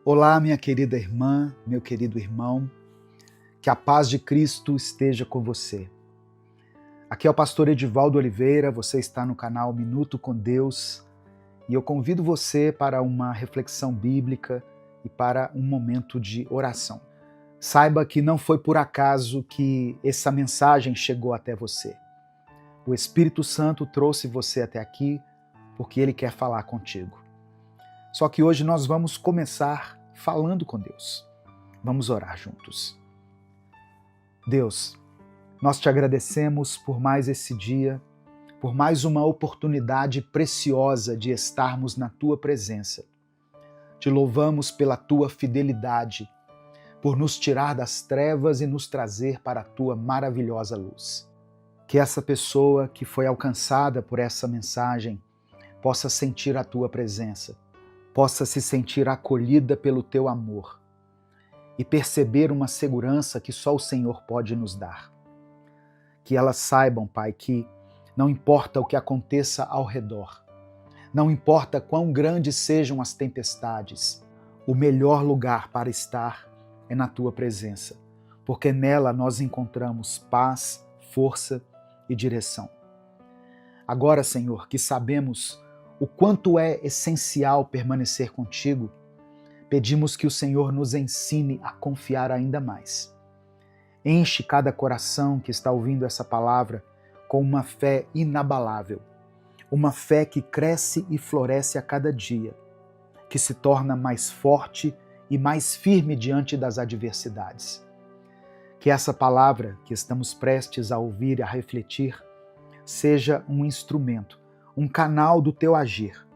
Olá, minha querida irmã, meu querido irmão, que a paz de Cristo esteja com você. Aqui é o pastor Edivaldo Oliveira, você está no canal Minuto com Deus e eu convido você para uma reflexão bíblica e para um momento de oração. Saiba que não foi por acaso que essa mensagem chegou até você. O Espírito Santo trouxe você até aqui porque Ele quer falar contigo. Só que hoje nós vamos começar falando com Deus. Vamos orar juntos. Deus, nós te agradecemos por mais esse dia, por mais uma oportunidade preciosa de estarmos na tua presença. Te louvamos pela tua fidelidade, por nos tirar das trevas e nos trazer para a tua maravilhosa luz. Que essa pessoa que foi alcançada por essa mensagem possa sentir a tua presença, possa se sentir acolhida pelo teu amor e perceber uma segurança que só o Senhor pode nos dar. Que elas saibam, Pai, que não importa o que aconteça ao redor, não importa quão grandes sejam as tempestades, o melhor lugar para estar é na tua presença, porque nela nós encontramos paz, força e direção. Agora, Senhor, que sabemos o quanto é essencial permanecer contigo, pedimos que o Senhor nos ensine a confiar ainda mais. Enche cada coração que está ouvindo essa palavra com uma fé inabalável, uma fé que cresce e floresce a cada dia, que se torna mais forte e mais firme diante das adversidades. Que essa palavra que estamos prestes a ouvir e a refletir seja um instrumento, um canal do teu agir,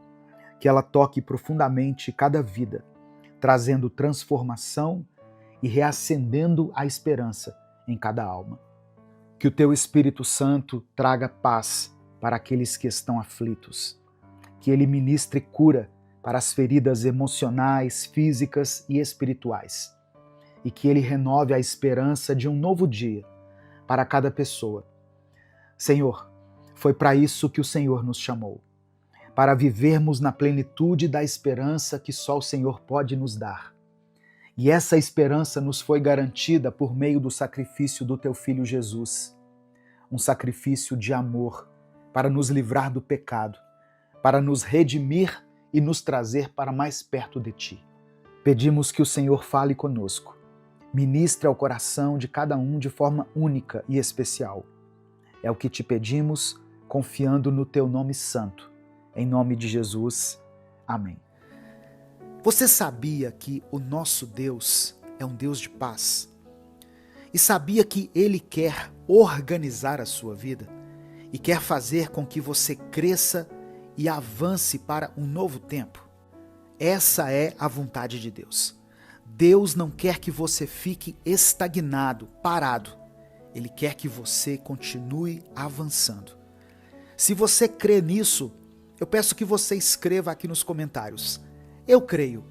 que ela toque profundamente cada vida, trazendo transformação e reacendendo a esperança em cada alma. Que o teu Espírito Santo traga paz para aqueles que estão aflitos, que ele ministre cura para as feridas emocionais, físicas e espirituais, e que ele renove a esperança de um novo dia para cada pessoa. Senhor, foi para isso que o Senhor nos chamou, para vivermos na plenitude da esperança que só o Senhor pode nos dar. E essa esperança nos foi garantida por meio do sacrifício do teu Filho Jesus, um sacrifício de amor para nos livrar do pecado, para nos redimir e nos trazer para mais perto de ti. Pedimos que o Senhor fale conosco, ministre ao coração de cada um de forma única e especial. É o que te pedimos, confiando no teu nome santo. Em nome de Jesus. Amém. Você sabia que o nosso Deus é um Deus de paz? E sabia que Ele quer organizar a sua vida? E quer fazer com que você cresça e avance para um novo tempo? Essa é a vontade de Deus. Deus não quer que você fique estagnado, parado. Ele quer que você continue avançando. Se você crê nisso, eu peço que você escreva aqui nos comentários: eu creio.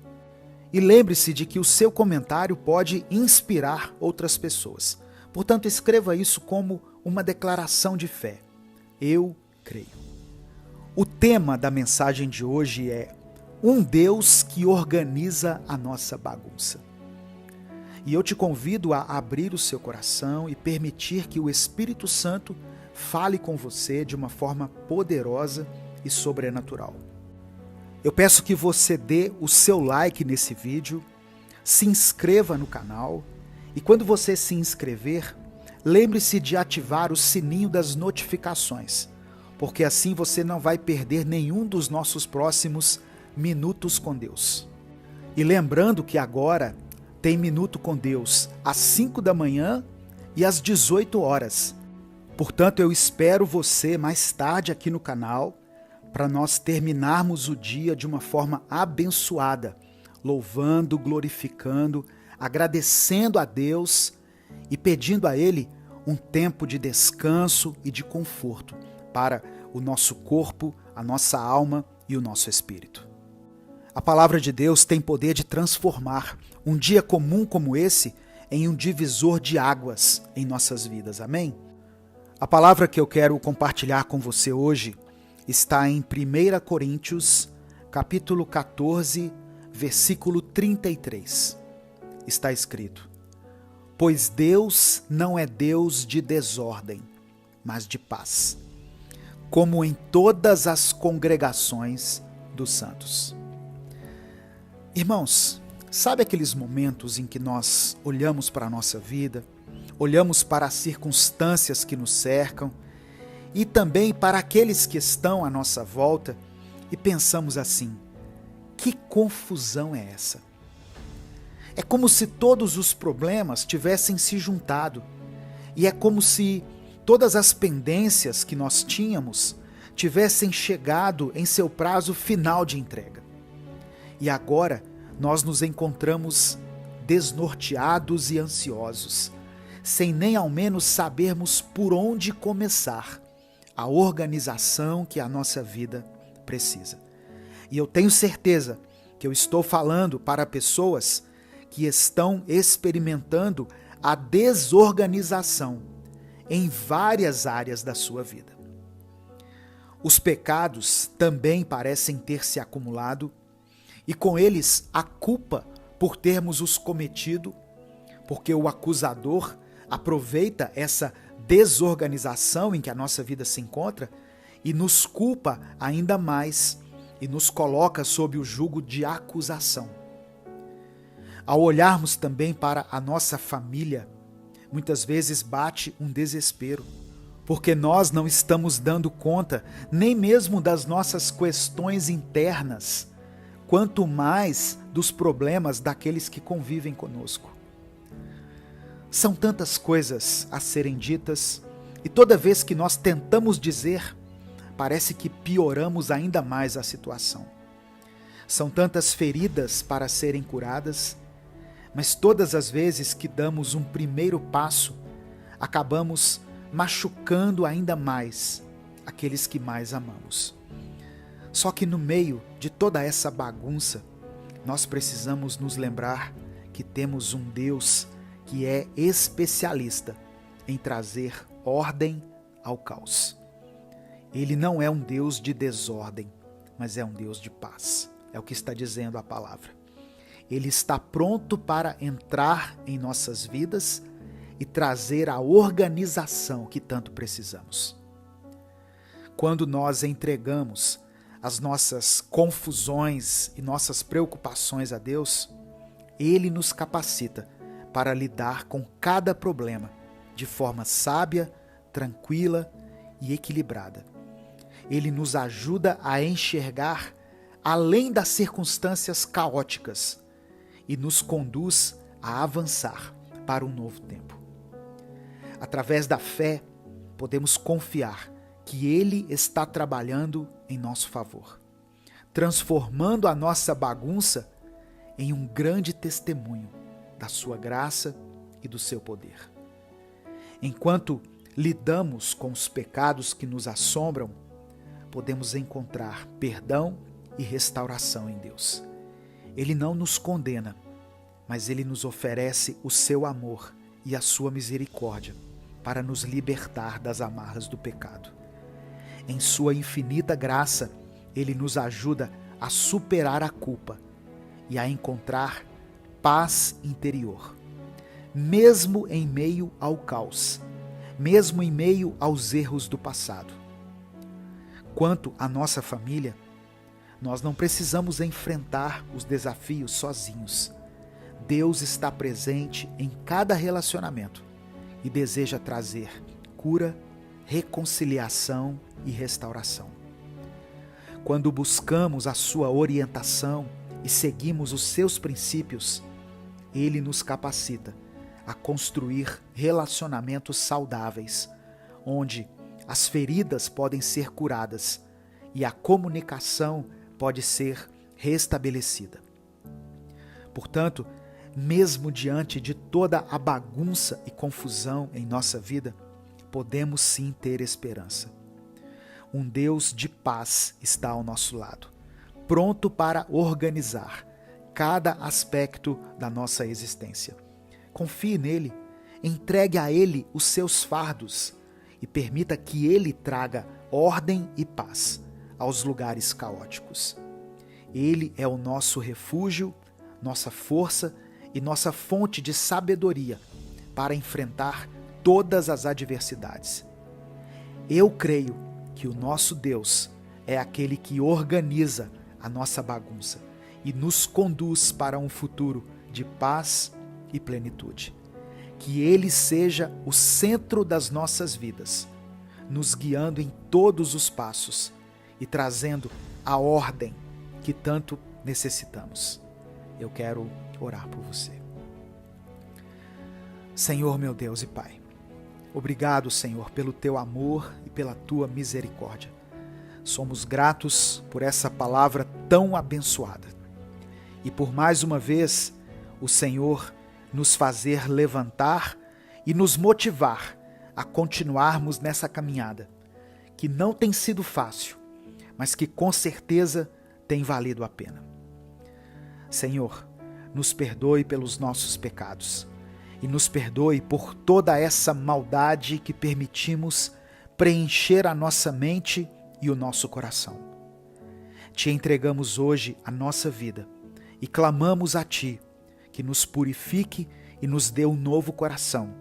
E lembre-se de que o seu comentário pode inspirar outras pessoas. Portanto, escreva isso como uma declaração de fé. Eu creio. O tema da mensagem de hoje é um Deus que organiza a nossa bagunça. E eu te convido a abrir o seu coração e permitir que o Espírito Santo fale com você de uma forma poderosa e sobrenatural. Eu peço que você dê o seu like nesse vídeo, se inscreva no canal e quando você se inscrever, lembre-se de ativar o sininho das notificações, porque assim você não vai perder nenhum dos nossos próximos Minutos com Deus. E lembrando que agora tem Minuto com Deus às 5 da manhã e às 18 horas. Portanto, eu espero você mais tarde aqui no canal para nós terminarmos o dia de uma forma abençoada, louvando, glorificando, agradecendo a Deus e pedindo a Ele um tempo de descanso e de conforto para o nosso corpo, a nossa alma e o nosso espírito. A palavra de Deus tem poder de transformar um dia comum como esse em um divisor de águas em nossas vidas. Amém? A palavra que eu quero compartilhar com você hoje está em 1 Coríntios, capítulo 14, versículo 33, está escrito: pois Deus não é Deus de desordem, mas de paz, como em todas as congregações dos santos. Irmãos, sabe aqueles momentos em que nós olhamos para a nossa vida, olhamos para as circunstâncias que nos cercam e também para aqueles que estão à nossa volta e pensamos assim: que confusão é essa? É como se todos os problemas tivessem se juntado e é como se todas as pendências que nós tínhamos tivessem chegado em seu prazo final de entrega. E agora nós nos encontramos desnorteados e ansiosos, sem nem ao menos sabermos por onde começar a organização que a nossa vida precisa. E eu tenho certeza que eu estou falando para pessoas que estão experimentando a desorganização em várias áreas da sua vida. Os pecados também parecem ter se acumulado e com eles a culpa por termos os cometido, porque o acusador aproveita essa desorganização em que a nossa vida se encontra e nos culpa ainda mais e nos coloca sob o jugo de acusação. Ao olharmos também para a nossa família, muitas vezes bate um desespero, porque nós não estamos dando conta nem mesmo das nossas questões internas, quanto mais dos problemas daqueles que convivem conosco. São tantas coisas a serem ditas, e toda vez que nós tentamos dizer, parece que pioramos ainda mais a situação. São tantas feridas para serem curadas, mas todas as vezes que damos um primeiro passo, acabamos machucando ainda mais aqueles que mais amamos. Só que no meio de toda essa bagunça, nós precisamos nos lembrar que temos um Deus que é especialista em trazer ordem ao caos. Ele não é um Deus de desordem, mas é um Deus de paz. É o que está dizendo a palavra. Ele está pronto para entrar em nossas vidas e trazer a organização que tanto precisamos. Quando nós entregamos as nossas confusões e nossas preocupações a Deus, Ele nos capacita para lidar com cada problema de forma sábia, tranquila e equilibrada. Ele nos ajuda a enxergar além das circunstâncias caóticas e nos conduz a avançar para um novo tempo. Através da fé, podemos confiar que Ele está trabalhando em nosso favor, transformando a nossa bagunça em um grande testemunho da sua graça e do seu poder. Enquanto lidamos com os pecados que nos assombram, podemos encontrar perdão e restauração em Deus. Ele não nos condena, mas Ele nos oferece o seu amor e a sua misericórdia para nos libertar das amarras do pecado. Em sua infinita graça, Ele nos ajuda a superar a culpa e a encontrar paz interior, mesmo em meio ao caos, mesmo em meio aos erros do passado. Quanto à nossa família, nós não precisamos enfrentar os desafios sozinhos. Deus está presente em cada relacionamento e deseja trazer cura, reconciliação e restauração. Quando buscamos a sua orientação e seguimos os seus princípios, Ele nos capacita a construir relacionamentos saudáveis, onde as feridas podem ser curadas e a comunicação pode ser restabelecida. Portanto, mesmo diante de toda a bagunça e confusão em nossa vida, podemos sim ter esperança. Um Deus de paz está ao nosso lado, pronto para organizar cada aspecto da nossa existência. Confie nele, entregue a Ele os seus fardos e permita que Ele traga ordem e paz aos lugares caóticos. Ele é o nosso refúgio, nossa força e nossa fonte de sabedoria para enfrentar todas as adversidades. Eu creio que o nosso Deus é aquele que organiza a nossa bagunça e nos conduz para um futuro de paz e plenitude. Que Ele seja o centro das nossas vidas, nos guiando em todos os passos e trazendo a ordem que tanto necessitamos. Eu quero orar por você. Senhor, meu Deus e Pai, obrigado, Senhor, pelo Teu amor e pela Tua misericórdia. Somos gratos por essa palavra tão abençoada e por mais uma vez o Senhor nos fazer levantar e nos motivar a continuarmos nessa caminhada, que não tem sido fácil, mas que com certeza tem valido a pena. Senhor, nos perdoe pelos nossos pecados e nos perdoe por toda essa maldade que permitimos preencher a nossa mente e o nosso coração. Te entregamos hoje a nossa vida e clamamos a Ti que nos purifique e nos dê um novo coração,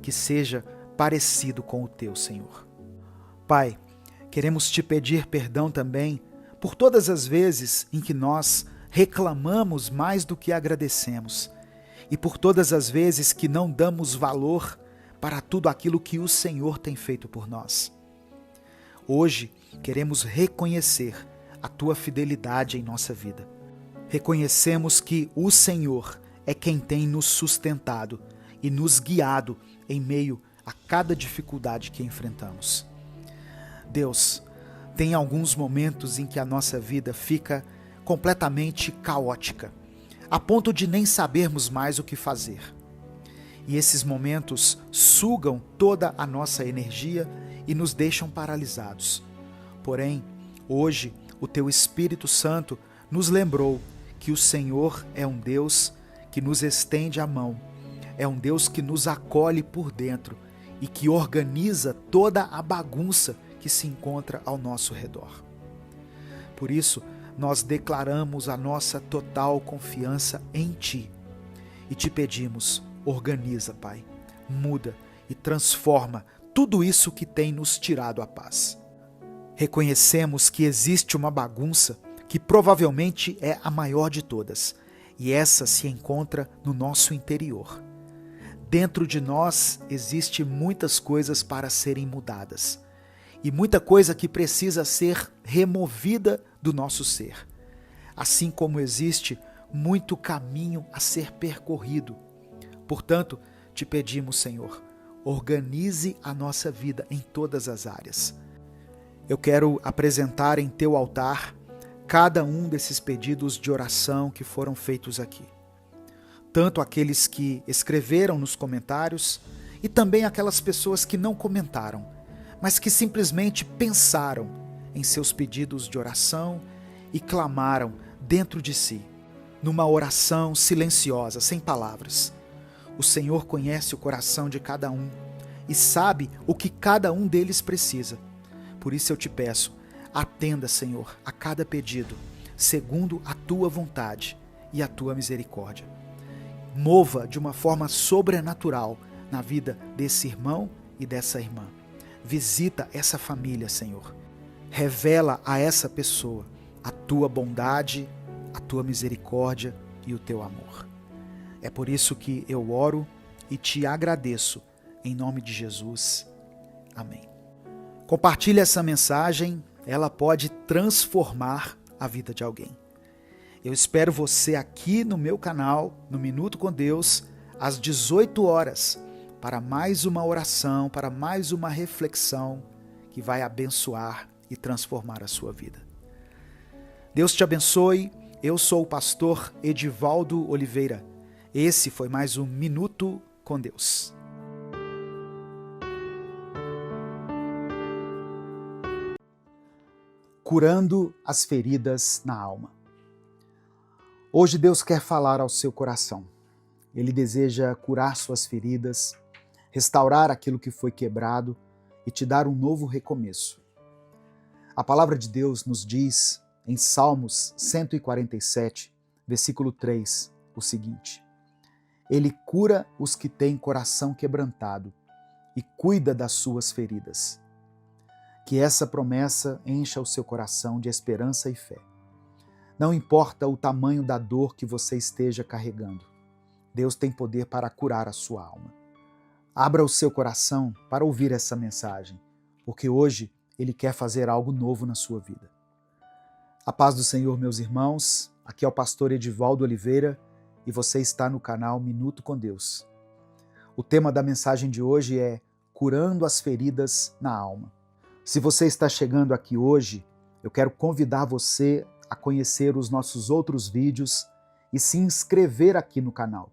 que seja parecido com o Teu, Senhor. Pai, queremos Te pedir perdão também por todas as vezes em que nós reclamamos mais do que agradecemos e por todas as vezes que não damos valor para tudo aquilo que o Senhor tem feito por nós. Hoje queremos reconhecer a Tua fidelidade em nossa vida. Reconhecemos que o Senhor é quem tem nos sustentado e nos guiado em meio a cada dificuldade que enfrentamos. Deus, tem alguns momentos em que a nossa vida fica completamente caótica, a ponto de nem sabermos mais o que fazer. E esses momentos sugam toda a nossa energia e nos deixam paralisados. Porém, hoje, o Teu Espírito Santo nos lembrou que o Senhor é um Deus que nos estende a mão, é um Deus que nos acolhe por dentro e que organiza toda a bagunça que se encontra ao nosso redor. Por isso, nós declaramos a nossa total confiança em Ti e Te pedimos, organiza, Pai, muda e transforma tudo isso que tem nos tirado a paz. Reconhecemos que existe uma bagunça que provavelmente é a maior de todas, e essa se encontra no nosso interior. Dentro de nós existe muitas coisas para serem mudadas e muita coisa que precisa ser removida do nosso ser, assim como existe muito caminho a ser percorrido. Portanto, Te pedimos, Senhor, organize a nossa vida em todas as áreas. Eu quero apresentar em Teu altar cada um desses pedidos de oração que foram feitos aqui. Tanto aqueles que escreveram nos comentários e também aquelas pessoas que não comentaram, mas que simplesmente pensaram em seus pedidos de oração e clamaram dentro de si, numa oração silenciosa, sem palavras. O Senhor conhece o coração de cada um e sabe o que cada um deles precisa. Por isso eu Te peço, atenda, Senhor, a cada pedido, segundo a Tua vontade e a Tua misericórdia. Mova de uma forma sobrenatural na vida desse irmão e dessa irmã. Visita essa família, Senhor. Revela a essa pessoa a Tua bondade, a Tua misericórdia e o Teu amor. É por isso que eu oro e Te agradeço, em nome de Jesus. Amém. Compartilhe essa mensagem, ela pode transformar a vida de alguém. Eu espero você aqui no meu canal, no Minuto com Deus, às 18 horas, para mais uma oração, para mais uma reflexão que vai abençoar e transformar a sua vida. Deus te abençoe. Eu sou o pastor Edivaldo Oliveira. Esse foi mais um Minuto com Deus. Curando as feridas na alma. Hoje Deus quer falar ao seu coração. Ele deseja curar suas feridas, restaurar aquilo que foi quebrado e te dar um novo recomeço. A palavra de Deus nos diz em Salmos 147, versículo 3, o seguinte: Ele cura os que têm coração quebrantado e cuida das suas feridas. Que essa promessa encha o seu coração de esperança e fé. Não importa o tamanho da dor que você esteja carregando, Deus tem poder para curar a sua alma. Abra o seu coração para ouvir essa mensagem, porque hoje Ele quer fazer algo novo na sua vida. A paz do Senhor, meus irmãos. Aqui é o pastor Edivaldo Oliveira e você está no canal Minuto com Deus. O tema da mensagem de hoje é Curando as Feridas na Alma. Se você está chegando aqui hoje, eu quero convidar você a conhecer os nossos outros vídeos e se inscrever aqui no canal.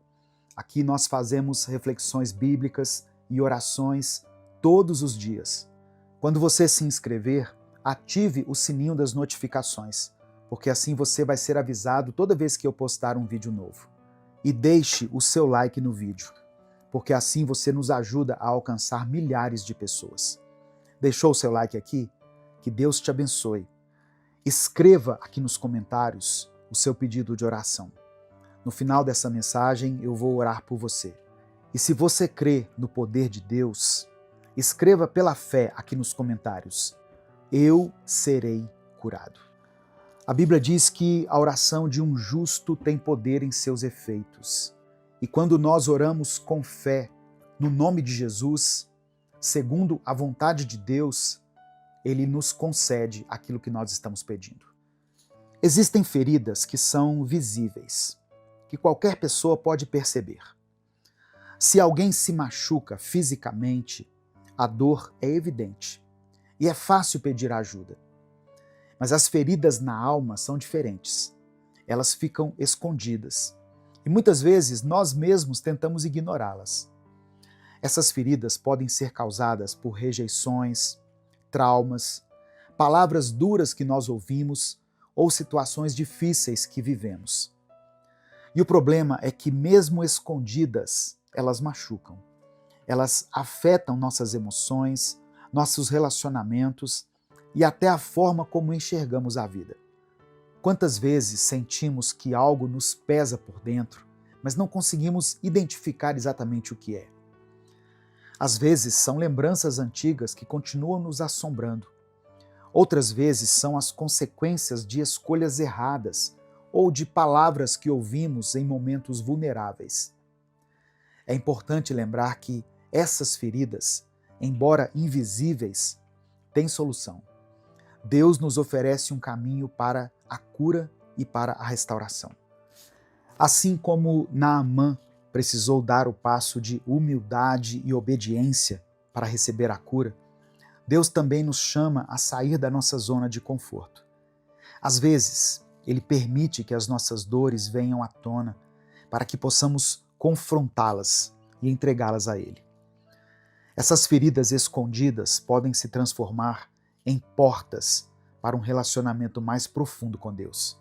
Aqui nós fazemos reflexões bíblicas e orações todos os dias. Quando você se inscrever, ative o sininho das notificações, porque assim você vai ser avisado toda vez que eu postar um vídeo novo. E deixe o seu like no vídeo, porque assim você nos ajuda a alcançar milhares de pessoas. Deixou o seu like aqui? Que Deus te abençoe. Escreva aqui nos comentários o seu pedido de oração. No final dessa mensagem eu vou orar por você. E se você crê no poder de Deus, escreva pela fé aqui nos comentários: eu serei curado. A Bíblia diz que a oração de um justo tem poder em seus efeitos. E quando nós oramos com fé, no nome de Jesus, segundo a vontade de Deus, Ele nos concede aquilo que nós estamos pedindo. Existem feridas que são visíveis, que qualquer pessoa pode perceber. Se alguém se machuca fisicamente, a dor é evidente e é fácil pedir ajuda. Mas as feridas na alma são diferentes. Elas ficam escondidas e muitas vezes nós mesmos tentamos ignorá-las. Essas feridas podem ser causadas por rejeições, traumas, palavras duras que nós ouvimos ou situações difíceis que vivemos. E o problema é que, mesmo escondidas, elas machucam. Elas afetam nossas emoções, nossos relacionamentos e até a forma como enxergamos a vida. Quantas vezes sentimos que algo nos pesa por dentro, mas não conseguimos identificar exatamente o que é? Às vezes são lembranças antigas que continuam nos assombrando. Outras vezes são as consequências de escolhas erradas ou de palavras que ouvimos em momentos vulneráveis. É importante lembrar que essas feridas, embora invisíveis, têm solução. Deus nos oferece um caminho para a cura e para a restauração. Assim como Naamã precisou dar o passo de humildade e obediência para receber a cura, Deus também nos chama a sair da nossa zona de conforto. Às vezes, Ele permite que as nossas dores venham à tona para que possamos confrontá-las e entregá-las a Ele. Essas feridas escondidas podem se transformar em portas para um relacionamento mais profundo com Deus.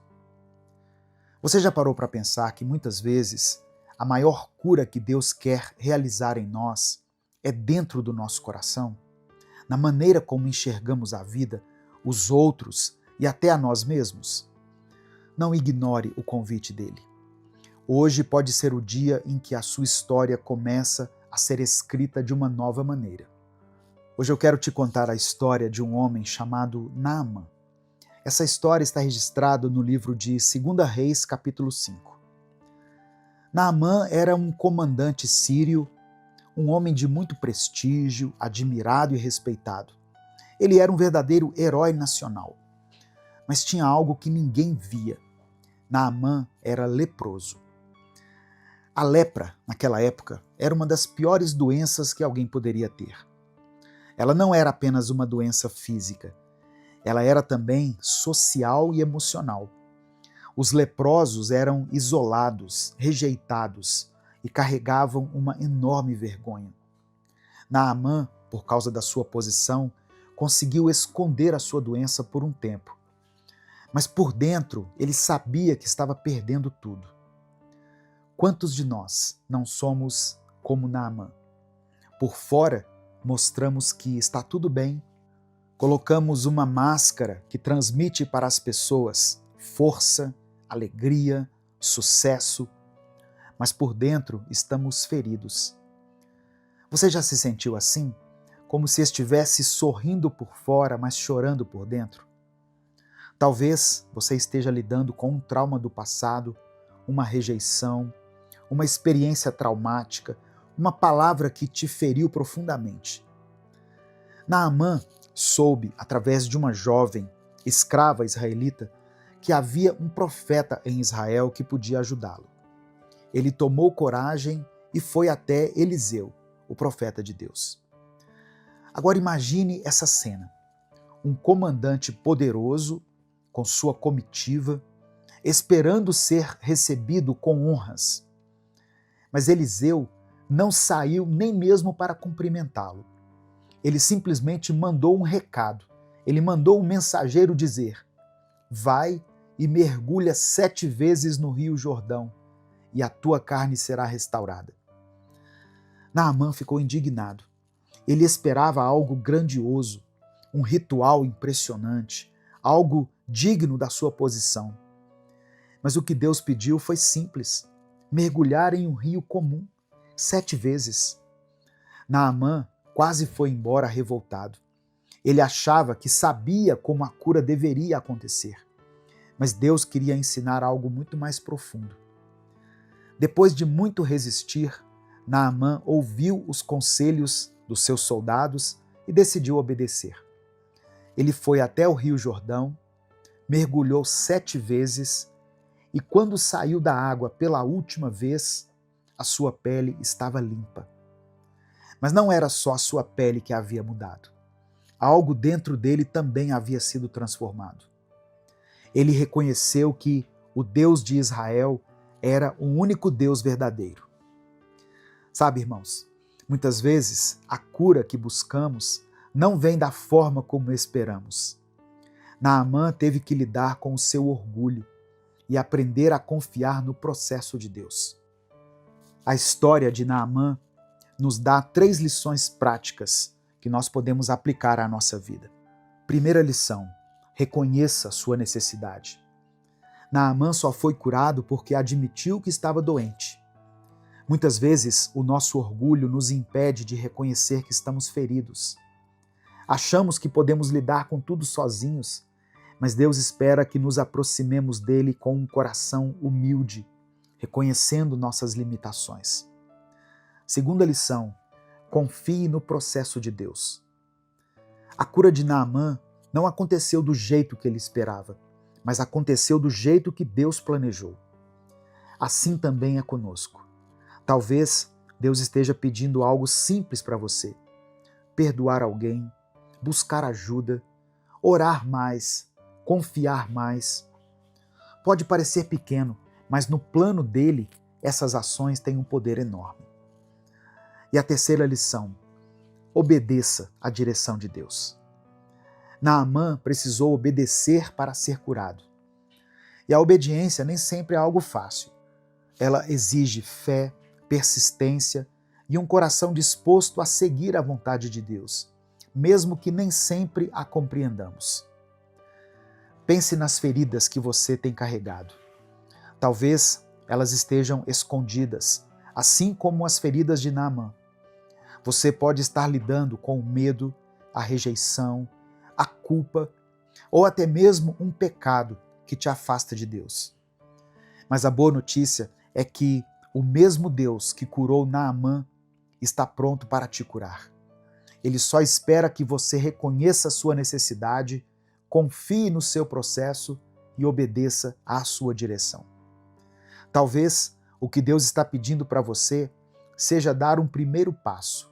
Você já parou para pensar que muitas vezes a maior cura que Deus quer realizar em nós é dentro do nosso coração, na maneira como enxergamos a vida, os outros e até a nós mesmos? Não ignore o convite dele. Hoje pode ser o dia em que a sua história começa a ser escrita de uma nova maneira. Hoje eu quero te contar a história de um homem chamado Naamã. Essa história está registrada no livro de 2 Reis, capítulo 5. Naamã era um comandante sírio, um homem de muito prestígio, admirado e respeitado. Ele era um verdadeiro herói nacional. Mas tinha algo que ninguém via. Naamã era leproso. A lepra, naquela época, era uma das piores doenças que alguém poderia ter. Ela não era apenas uma doença física, ela era também social e emocional. Os leprosos eram isolados, rejeitados e carregavam uma enorme vergonha. Naamã, por causa da sua posição, conseguiu esconder a sua doença por um tempo. Mas por dentro ele sabia que estava perdendo tudo. Quantos de nós não somos como Naamã? Por fora, mostramos que está tudo bem, Colocamos uma máscara que transmite para as pessoas força, alegria, sucesso, mas por dentro estamos feridos. Você já se sentiu assim? Como se estivesse sorrindo por fora, mas chorando por dentro? Talvez você esteja lidando com um trauma do passado, uma rejeição, uma experiência traumática, uma palavra que te feriu profundamente. Naamã soube, através de uma jovem escrava israelita, que havia um profeta em Israel que podia ajudá-lo. Ele tomou coragem e foi até Eliseu, o profeta de Deus. Agora imagine essa cena. Um comandante poderoso, com sua comitiva, esperando ser recebido com honras. Mas Eliseu não saiu nem mesmo para cumprimentá-lo. Ele simplesmente mandou um recado. Ele mandou um mensageiro dizer: vai e mergulha 7 vezes no rio Jordão, e a tua carne será restaurada. Naamã ficou indignado. Ele esperava algo grandioso, um ritual impressionante, algo digno da sua posição. Mas o que Deus pediu foi simples: mergulhar em um rio comum 7 vezes. Naamã quase foi embora revoltado. Ele achava que sabia como a cura deveria acontecer. Mas Deus queria ensinar algo muito mais profundo. Depois de muito resistir, Naamã ouviu os conselhos dos seus soldados e decidiu obedecer. Ele foi até o rio Jordão, mergulhou 7 vezes e quando saiu da água pela última vez, a sua pele estava limpa. Mas não era só a sua pele que havia mudado. Algo dentro dele também havia sido transformado. Ele reconheceu que o Deus de Israel era o único Deus verdadeiro. Sabe, irmãos, muitas vezes a cura que buscamos não vem da forma como esperamos. Naamã teve que lidar com o seu orgulho e aprender a confiar no processo de Deus. A história de Naamã nos dá 3 lições práticas que nós podemos aplicar à nossa vida. Primeira lição: reconheça sua necessidade. Naamã só foi curado porque admitiu que estava doente. Muitas vezes o nosso orgulho nos impede de reconhecer que estamos feridos. Achamos que podemos lidar com tudo sozinhos, mas Deus espera que nos aproximemos dele com um coração humilde, reconhecendo nossas limitações. Segunda lição: confie no processo de Deus. A cura de Naamã não aconteceu do jeito que ele esperava, mas aconteceu do jeito que Deus planejou. Assim também é conosco. Talvez Deus esteja pedindo algo simples para você: perdoar alguém, buscar ajuda, orar mais, confiar mais. Pode parecer pequeno, mas no plano dele, essas ações têm um poder enorme. E a terceira lição: obedeça à direção de Deus. Naamã precisou obedecer para ser curado. E a obediência nem sempre é algo fácil. Ela exige fé, persistência e um coração disposto a seguir a vontade de Deus, mesmo que nem sempre a compreendamos. Pense nas feridas que você tem carregado. Talvez elas estejam escondidas, assim como as feridas de Naamã. Você pode estar lidando com o medo, a rejeição, a culpa ou até mesmo um pecado que te afasta de Deus. Mas a boa notícia é que o mesmo Deus que curou Naamã está pronto para te curar. Ele só espera que você reconheça a sua necessidade, confie no seu processo e obedeça à sua direção. Talvez o que Deus está pedindo para você seja dar um primeiro passo,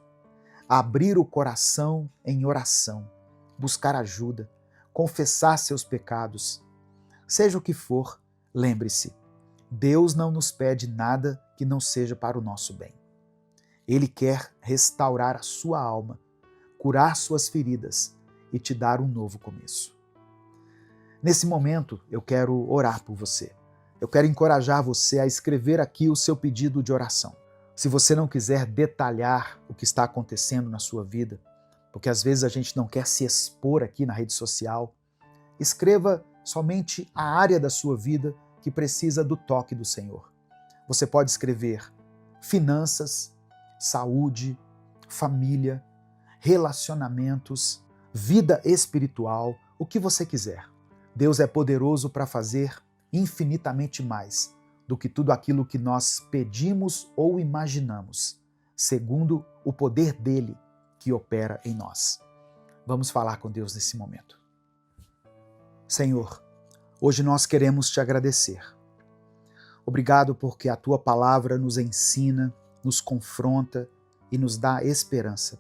abrir o coração em oração, buscar ajuda, confessar seus pecados. Seja o que for, lembre-se, Deus não nos pede nada que não seja para o nosso bem. Ele quer restaurar a sua alma, curar suas feridas e te dar um novo começo. Nesse momento, eu quero orar por você. Eu quero encorajar você a escrever aqui o seu pedido de oração. Se você não quiser detalhar o que está acontecendo na sua vida, porque às vezes a gente não quer se expor aqui na rede social. Escreva somente a área da sua vida que precisa do toque do Senhor. Você pode escrever finanças, saúde, família, relacionamentos, vida espiritual, o que você quiser. Deus é poderoso para fazer infinitamente mais do que tudo aquilo que nós pedimos ou imaginamos, segundo o poder dele que opera em nós. Vamos falar com Deus nesse momento. Senhor, hoje nós queremos te agradecer. Obrigado porque a tua palavra nos ensina, nos confronta e nos dá esperança.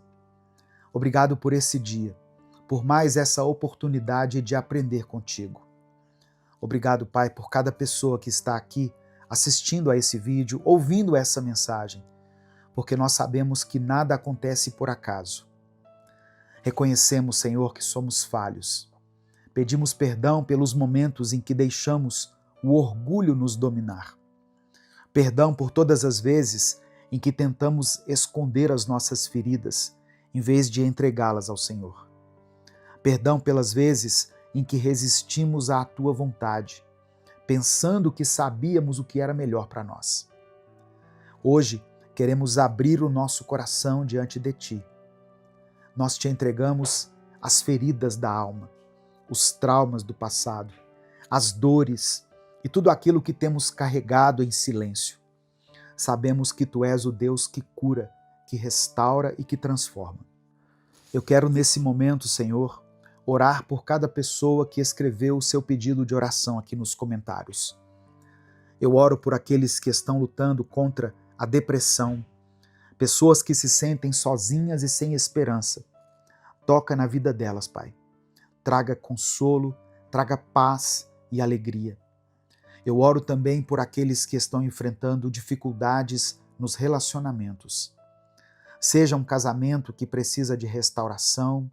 Obrigado por esse dia, por mais essa oportunidade de aprender contigo. Obrigado, Pai, por cada pessoa que está aqui assistindo a esse vídeo, ouvindo essa mensagem, porque nós sabemos que nada acontece por acaso. Reconhecemos, Senhor, que somos falhos. Pedimos perdão pelos momentos em que deixamos o orgulho nos dominar. Perdão por todas as vezes em que tentamos esconder as nossas feridas, em vez de entregá-las ao Senhor. Perdão pelas vezes em que resistimos à tua vontade, pensando que sabíamos o que era melhor para nós. Hoje, queremos abrir o nosso coração diante de ti. Nós te entregamos as feridas da alma, os traumas do passado, as dores e tudo aquilo que temos carregado em silêncio. Sabemos que tu és o Deus que cura, que restaura e que transforma. Eu quero nesse momento, Senhor, orar por cada pessoa que escreveu o seu pedido de oração aqui nos comentários. Eu oro por aqueles que estão lutando contra a depressão, pessoas que se sentem sozinhas e sem esperança. Toca na vida delas, Pai. Traga consolo, traga paz e alegria. Eu oro também por aqueles que estão enfrentando dificuldades nos relacionamentos. Seja um casamento que precisa de restauração,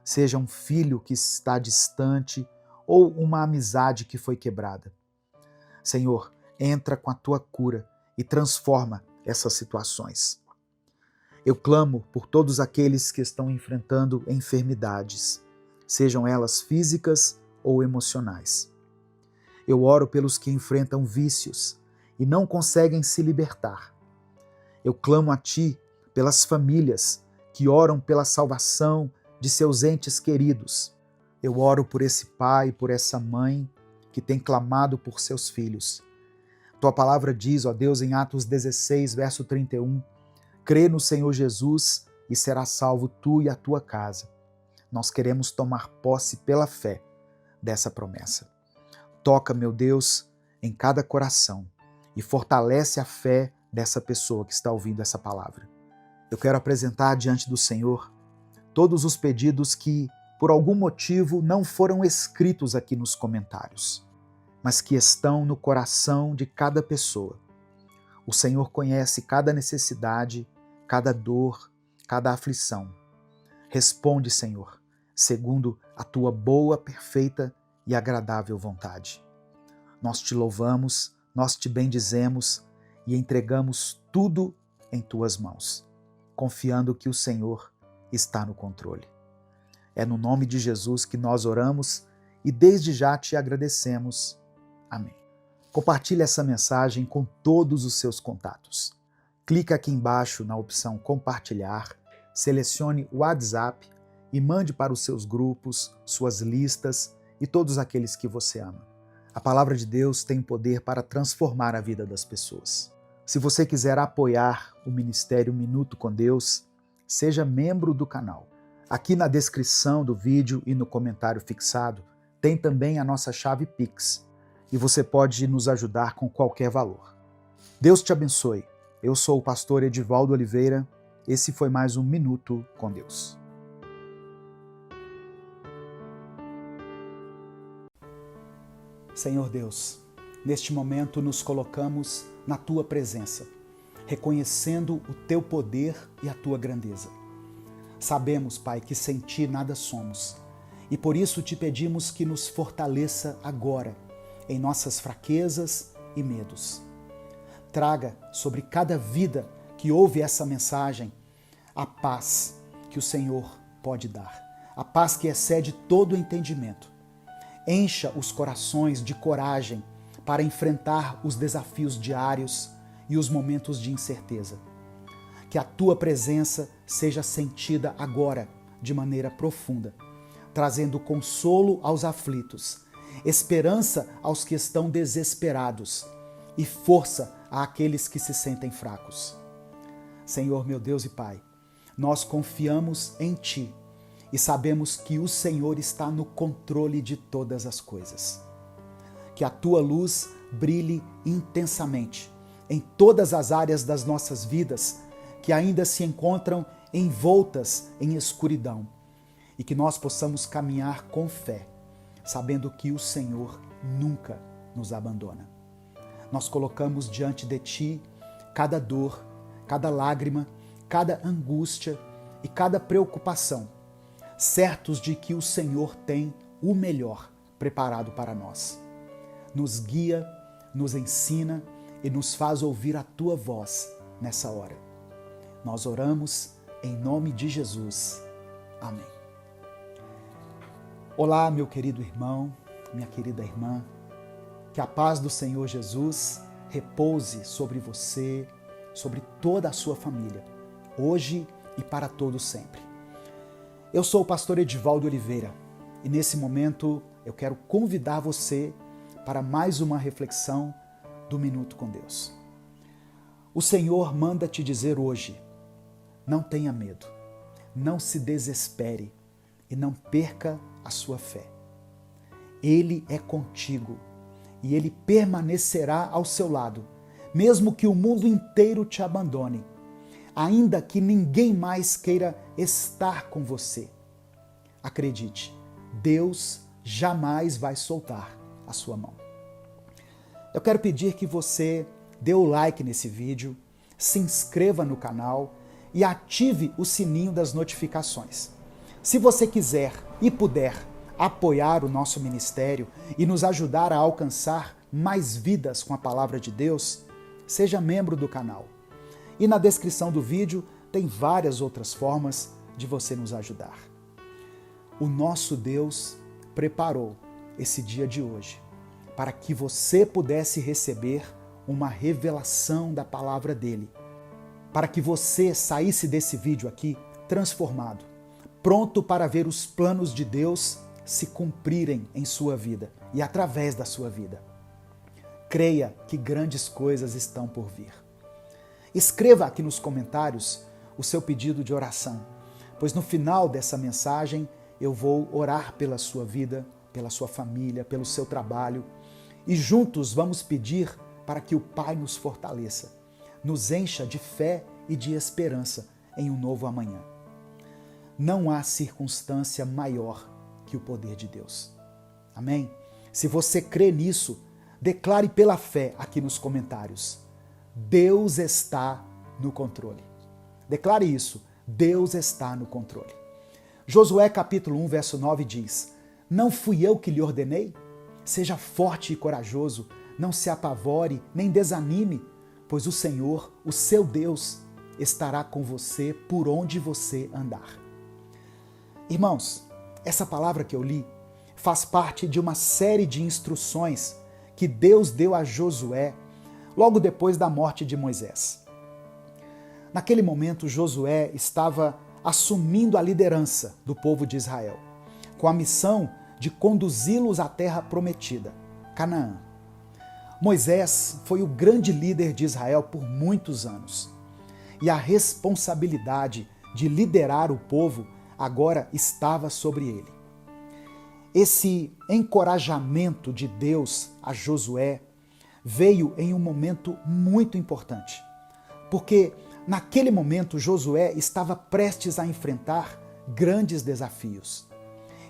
seja um filho que está distante ou uma amizade que foi quebrada. Senhor, entra com a tua cura e transforma essas situações. Eu clamo por todos aqueles que estão enfrentando enfermidades, sejam elas físicas ou emocionais. Eu oro pelos que enfrentam vícios e não conseguem se libertar. Eu clamo a ti pelas famílias que oram pela salvação de seus entes queridos. Eu oro por esse pai, por essa mãe que tem clamado por seus filhos. Tua palavra diz, ó Deus, em Atos 16, verso 31, crê no Senhor Jesus e será salvo tu e a tua casa. Nós queremos tomar posse pela fé dessa promessa. Toca, meu Deus, em cada coração e fortalece a fé dessa pessoa que está ouvindo essa palavra. Eu quero apresentar diante do Senhor todos os pedidos que, por algum motivo, não foram escritos aqui nos comentários, mas que estão no coração de cada pessoa. O Senhor conhece cada necessidade, cada dor, cada aflição. Responde, Senhor, segundo a tua boa, perfeita e agradável vontade. Nós te louvamos, nós te bendizemos e entregamos tudo em tuas mãos, confiando que o Senhor está no controle. É no nome de Jesus que nós oramos e desde já te agradecemos. Amém. Compartilhe essa mensagem com todos os seus contatos. Clique aqui embaixo na opção compartilhar, selecione o WhatsApp e mande para os seus grupos, suas listas e todos aqueles que você ama. A palavra de Deus tem poder para transformar a vida das pessoas. Se você quiser apoiar o Ministério Minuto com Deus, seja membro do canal. Aqui na descrição do vídeo e no comentário fixado tem também a nossa chave Pix e você pode nos ajudar com qualquer valor. Deus te abençoe. Eu sou o pastor Edivaldo Oliveira. Esse foi mais um Minuto com Deus. Senhor Deus, neste momento nos colocamos na Tua presença, reconhecendo o Teu poder e a Tua grandeza. Sabemos, Pai, que sem Ti nada somos, e por isso Te pedimos que nos fortaleça agora, em nossas fraquezas e medos. Traga sobre cada vida que ouve essa mensagem a paz que o Senhor pode dar, a paz que excede todo o entendimento. Encha os corações de coragem para enfrentar os desafios diários e os momentos de incerteza. Que a tua presença seja sentida agora de maneira profunda, trazendo consolo aos aflitos, esperança aos que estão desesperados e força àqueles que se sentem fracos. Senhor, meu Deus e Pai, nós confiamos em Ti e sabemos que o Senhor está no controle de todas as coisas. Que a Tua luz brilhe intensamente em todas as áreas das nossas vidas que ainda se encontram envoltas em escuridão e que nós possamos caminhar com fé, sabendo que o Senhor nunca nos abandona. Nós colocamos diante de Ti cada dor, cada lágrima, cada angústia e cada preocupação, certos de que o Senhor tem o melhor preparado para nós. Nos guia, nos ensina e nos faz ouvir a Tua voz nessa hora. Nós oramos em nome de Jesus. Amém. Olá, meu querido irmão, minha querida irmã. Que a paz do Senhor Jesus repouse sobre você, sobre toda a sua família, hoje e para todo sempre. Eu sou o pastor Edivaldo Oliveira e nesse momento eu quero convidar você para mais uma reflexão do Minuto com Deus. O Senhor manda te dizer hoje: não tenha medo, não se desespere e não perca a sua fé. Ele é contigo e Ele permanecerá ao seu lado, mesmo que o mundo inteiro te abandone, ainda que ninguém mais queira estar com você. Acredite, Deus jamais vai soltar a sua mão. Eu quero pedir que você dê o like nesse vídeo, se inscreva no canal e ative o sininho das notificações. Se você quiser e puder apoiar o nosso ministério e nos ajudar a alcançar mais vidas com a palavra de Deus, seja membro do canal. E na descrição do vídeo tem várias outras formas de você nos ajudar. O nosso Deus preparou esse dia de hoje para que você pudesse receber uma revelação da palavra dele, para que você saísse desse vídeo aqui transformado, pronto para ver os planos de Deus se cumprirem em sua vida e através da sua vida. Creia que grandes coisas estão por vir. Escreva aqui nos comentários o seu pedido de oração, pois no final dessa mensagem eu vou orar pela sua vida, pela sua família, pelo seu trabalho e juntos vamos pedir para que o Pai nos fortaleça, nos encha de fé e de esperança em um novo amanhã. Não há circunstância maior que o poder de Deus. Amém? Se você crê nisso, declare pela fé aqui nos comentários: Deus está no controle. Declare isso: Deus está no controle. Josué capítulo 1, verso 9 diz: não fui eu que lhe ordenei? Seja forte e corajoso, não se apavore, nem desanime, pois o Senhor, o seu Deus, estará com você por onde você andar. Irmãos, essa palavra que eu li faz parte de uma série de instruções que Deus deu a Josué logo depois da morte de Moisés. Naquele momento, Josué estava assumindo a liderança do povo de Israel, com a missão de conduzi-los à terra prometida, Canaã. Moisés foi o grande líder de Israel por muitos anos, e a responsabilidade de liderar o povo agora estava sobre ele. Esse encorajamento de Deus a Josué veio em um momento muito importante, porque naquele momento Josué estava prestes a enfrentar grandes desafios.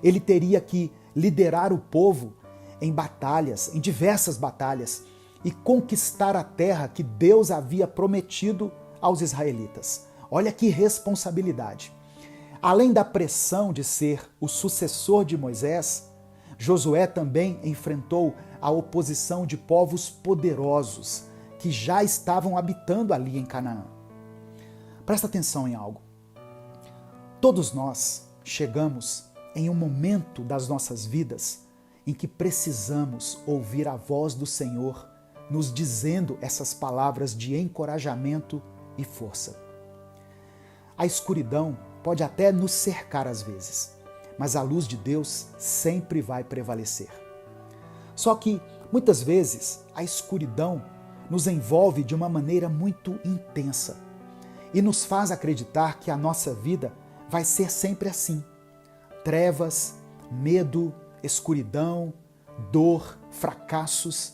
Ele teria que liderar o povo em batalhas, em diversas batalhas, e conquistar a terra que Deus havia prometido aos israelitas. Olha que responsabilidade. Além da pressão de ser o sucessor de Moisés, Josué também enfrentou a oposição de povos poderosos que já estavam habitando ali em Canaã. Presta atenção em algo. Todos nós chegamos em um momento das nossas vidas em que precisamos ouvir a voz do Senhor nos dizendo essas palavras de encorajamento e força. A escuridão pode até nos cercar às vezes, mas a luz de Deus sempre vai prevalecer. Só que, muitas vezes, a escuridão nos envolve de uma maneira muito intensa e nos faz acreditar que a nossa vida vai ser sempre assim. Trevas, medo, escuridão, dor, fracassos.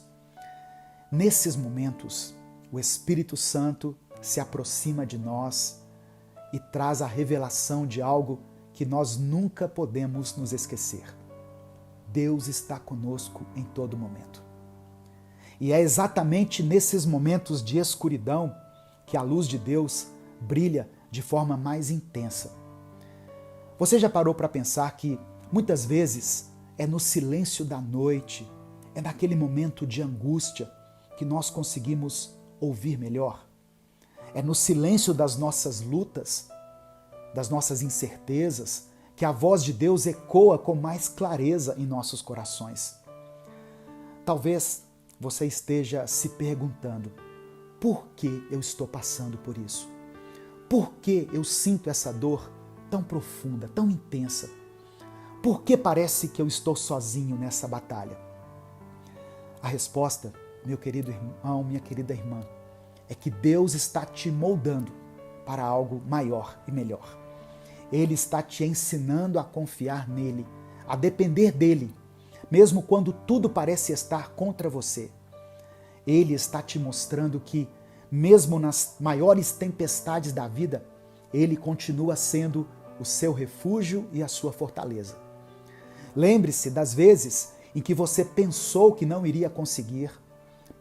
Nesses momentos, o Espírito Santo se aproxima de nós e traz a revelação de algo que nós nunca podemos nos esquecer. Deus está conosco em todo momento. E é exatamente nesses momentos de escuridão que a luz de Deus brilha de forma mais intensa. Você já parou para pensar que muitas vezes é no silêncio da noite, é naquele momento de angústia que nós conseguimos ouvir melhor? É no silêncio das nossas lutas, das nossas incertezas, que a voz de Deus ecoa com mais clareza em nossos corações. Talvez você esteja se perguntando: por que eu estou passando por isso? Por que eu sinto essa dor tão profunda, tão intensa? Por que parece que eu estou sozinho nessa batalha? A resposta, meu querido irmão, minha querida irmã, é que Deus está te moldando para algo maior e melhor. Ele está te ensinando a confiar nele, a depender dele, mesmo quando tudo parece estar contra você. Ele está te mostrando que, mesmo nas maiores tempestades da vida, ele continua sendo o seu refúgio e a sua fortaleza. Lembre-se das vezes em que você pensou que não iria conseguir,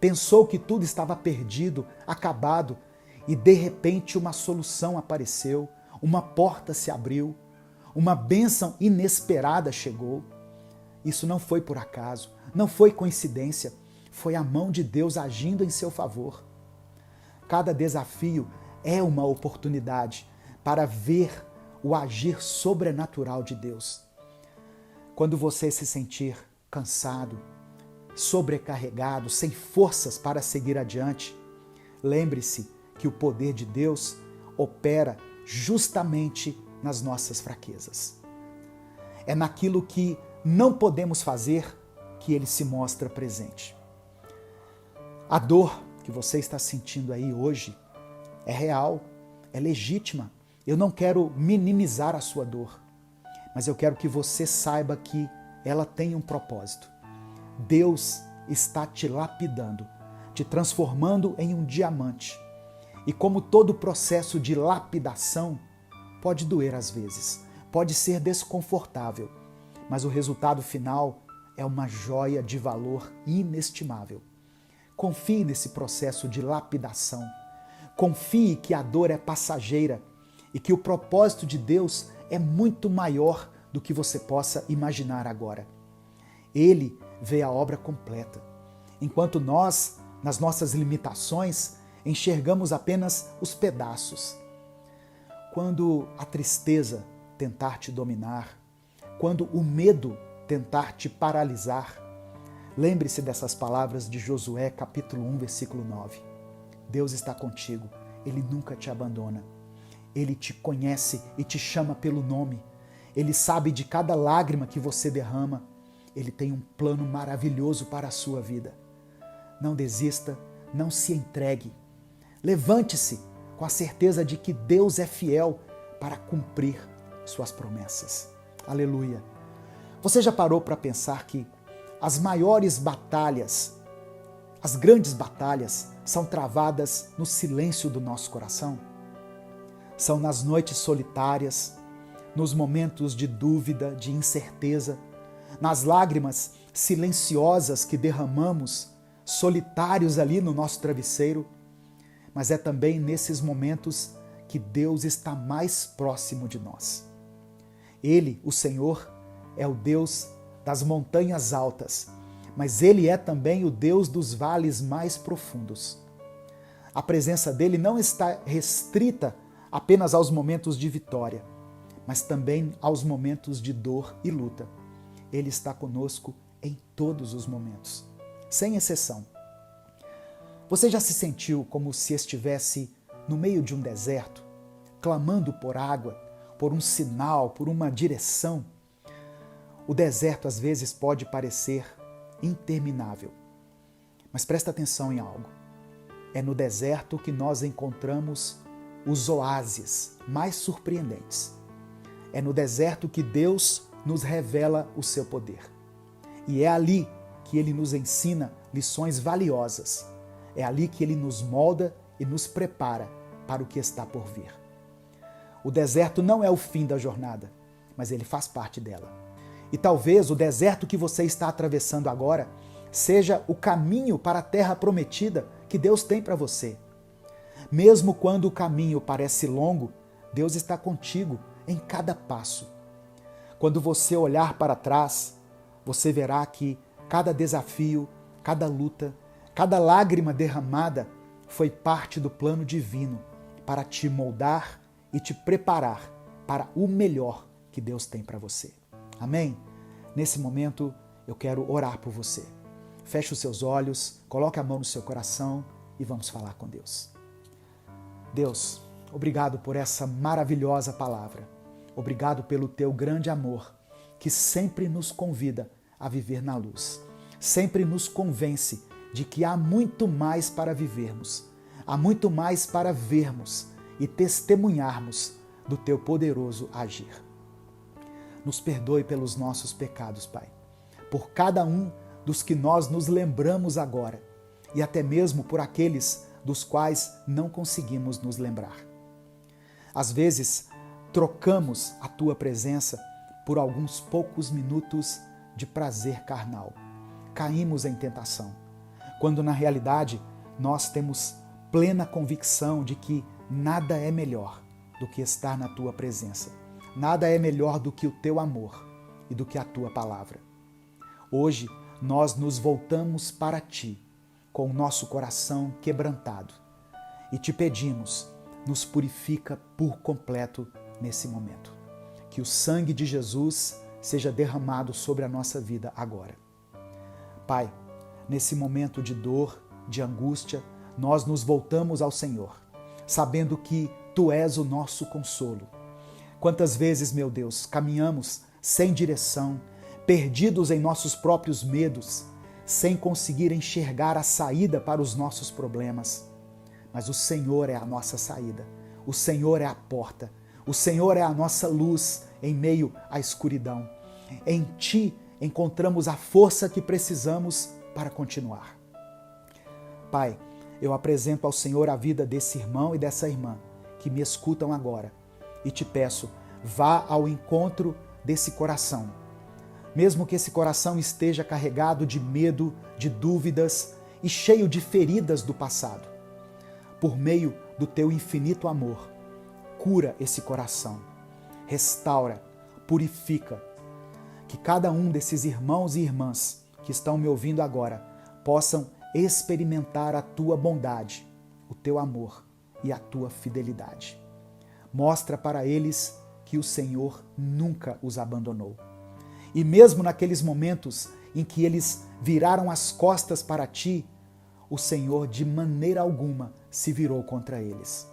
pensou que tudo estava perdido, acabado, e de repente uma solução apareceu, uma porta se abriu, uma bênção inesperada chegou. Isso não foi por acaso, não foi coincidência, foi a mão de Deus agindo em seu favor. Cada desafio é uma oportunidade para ver o agir sobrenatural de Deus. Quando você se sentir cansado, sobrecarregado, sem forças para seguir adiante, lembre-se que o poder de Deus opera justamente nas nossas fraquezas. É naquilo que não podemos fazer que ele se mostra presente. A dor que você está sentindo aí hoje é real, é legítima. Eu não quero minimizar a sua dor, mas eu quero que você saiba que ela tem um propósito. Deus está te lapidando, te transformando em um diamante. E como todo processo de lapidação, pode doer às vezes, pode ser desconfortável, mas o resultado final é uma joia de valor inestimável. Confie nesse processo de lapidação. Confie que a dor é passageira e que o propósito de Deus é muito maior do que você possa imaginar agora. Ele vê a obra completa, enquanto nós, nas nossas limitações, enxergamos apenas os pedaços. Quando a tristeza tentar te dominar, quando o medo tentar te paralisar, lembre-se dessas palavras de Josué, capítulo 1, versículo 9. Deus está contigo, Ele nunca te abandona. Ele te conhece e te chama pelo nome. Ele sabe de cada lágrima que você derrama. Ele tem um plano maravilhoso para a sua vida. Não desista, não se entregue. Levante-se com a certeza de que Deus é fiel para cumprir suas promessas. Aleluia! Você já parou para pensar que as maiores batalhas, as grandes batalhas, são travadas no silêncio do nosso coração? São nas noites solitárias, nos momentos de dúvida, de incerteza, nas lágrimas silenciosas que derramamos, solitários ali no nosso travesseiro. Mas é também nesses momentos que Deus está mais próximo de nós. Ele, o Senhor, é o Deus das montanhas altas, mas Ele é também o Deus dos vales mais profundos. A presença dele não está restrita apenas aos momentos de vitória, mas também aos momentos de dor e luta. Ele está conosco em todos os momentos, sem exceção. Você já se sentiu como se estivesse no meio de um deserto, clamando por água, por um sinal, por uma direção? O deserto às vezes pode parecer interminável, mas presta atenção em algo. É no deserto que nós encontramos os oásis mais surpreendentes. É no deserto que Deus nos revela o seu poder. E é ali que Ele nos ensina lições valiosas. É ali que Ele nos molda e nos prepara para o que está por vir. O deserto não é o fim da jornada, mas ele faz parte dela. E talvez o deserto que você está atravessando agora seja o caminho para a terra prometida que Deus tem para você. Mesmo quando o caminho parece longo, Deus está contigo em cada passo. Quando você olhar para trás, você verá que cada desafio, cada luta, cada lágrima derramada foi parte do plano divino para te moldar e te preparar para o melhor que Deus tem para você. Amém? Nesse momento, eu quero orar por você. Feche os seus olhos, coloque a mão no seu coração e vamos falar com Deus. Deus, obrigado por essa maravilhosa palavra. Obrigado pelo teu grande amor, que sempre nos convida a viver na luz. Sempre nos convence de que há muito mais para vivermos, há muito mais para vermos e testemunharmos do teu poderoso agir. Nos perdoe pelos nossos pecados, Pai, por cada um dos que nós nos lembramos agora e até mesmo por aqueles dos quais não conseguimos nos lembrar. Às vezes, trocamos a tua presença por alguns poucos minutos de prazer carnal. Caímos em tentação, quando na realidade nós temos plena convicção de que nada é melhor do que estar na tua presença. Nada é melhor do que o teu amor e do que a tua palavra. Hoje nós nos voltamos para ti com o nosso coração quebrantado e te pedimos, nos purifica por completo nesse momento. Que o sangue de Jesus seja derramado sobre a nossa vida agora. Pai, nesse momento de dor, de angústia, nós nos voltamos ao Senhor, sabendo que Tu és o nosso consolo. Quantas vezes, meu Deus, caminhamos sem direção, perdidos em nossos próprios medos, sem conseguir enxergar a saída para os nossos problemas. Mas o Senhor é a nossa saída, o Senhor é a porta, o Senhor é a nossa luz em meio à escuridão. Em Ti encontramos a força que precisamos para continuar. Pai, eu apresento ao Senhor a vida desse irmão e dessa irmã que me escutam agora e te peço, vá ao encontro desse coração. Mesmo que esse coração esteja carregado de medo, de dúvidas e cheio de feridas do passado, por meio do teu infinito amor, cura esse coração, restaura, purifica. Que cada um desses irmãos e irmãs que estão me ouvindo agora possam experimentar a tua bondade, o teu amor e a tua fidelidade. Mostra para eles que o Senhor nunca os abandonou. E mesmo naqueles momentos em que eles viraram as costas para ti, o Senhor de maneira alguma se virou contra eles.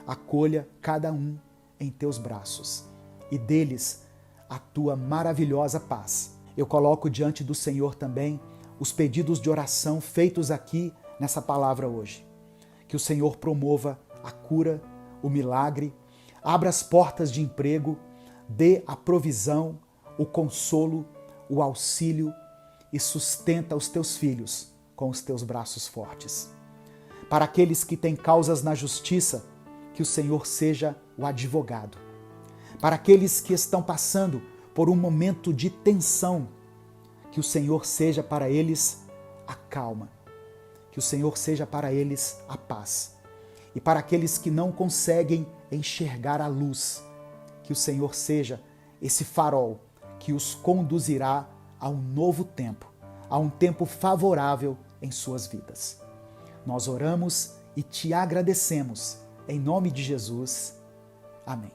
Acolha cada um em teus braços e deles a tua maravilhosa paz. Eu coloco diante do Senhor também os pedidos de oração feitos aqui nessa palavra hoje. Que o Senhor promova a cura, o milagre, abra as portas de emprego, dê a provisão, o consolo, o auxílio e sustenta os teus filhos com os teus braços fortes. Para aqueles que têm causas na justiça, que o Senhor seja o advogado. Para aqueles que estão passando por um momento de tensão, que o Senhor seja para eles a calma, que o Senhor seja para eles a paz. E para aqueles que não conseguem enxergar a luz, que o Senhor seja esse farol que os conduzirá a um novo tempo, a um tempo favorável em suas vidas. Nós oramos e te agradecemos, em nome de Jesus. Amém.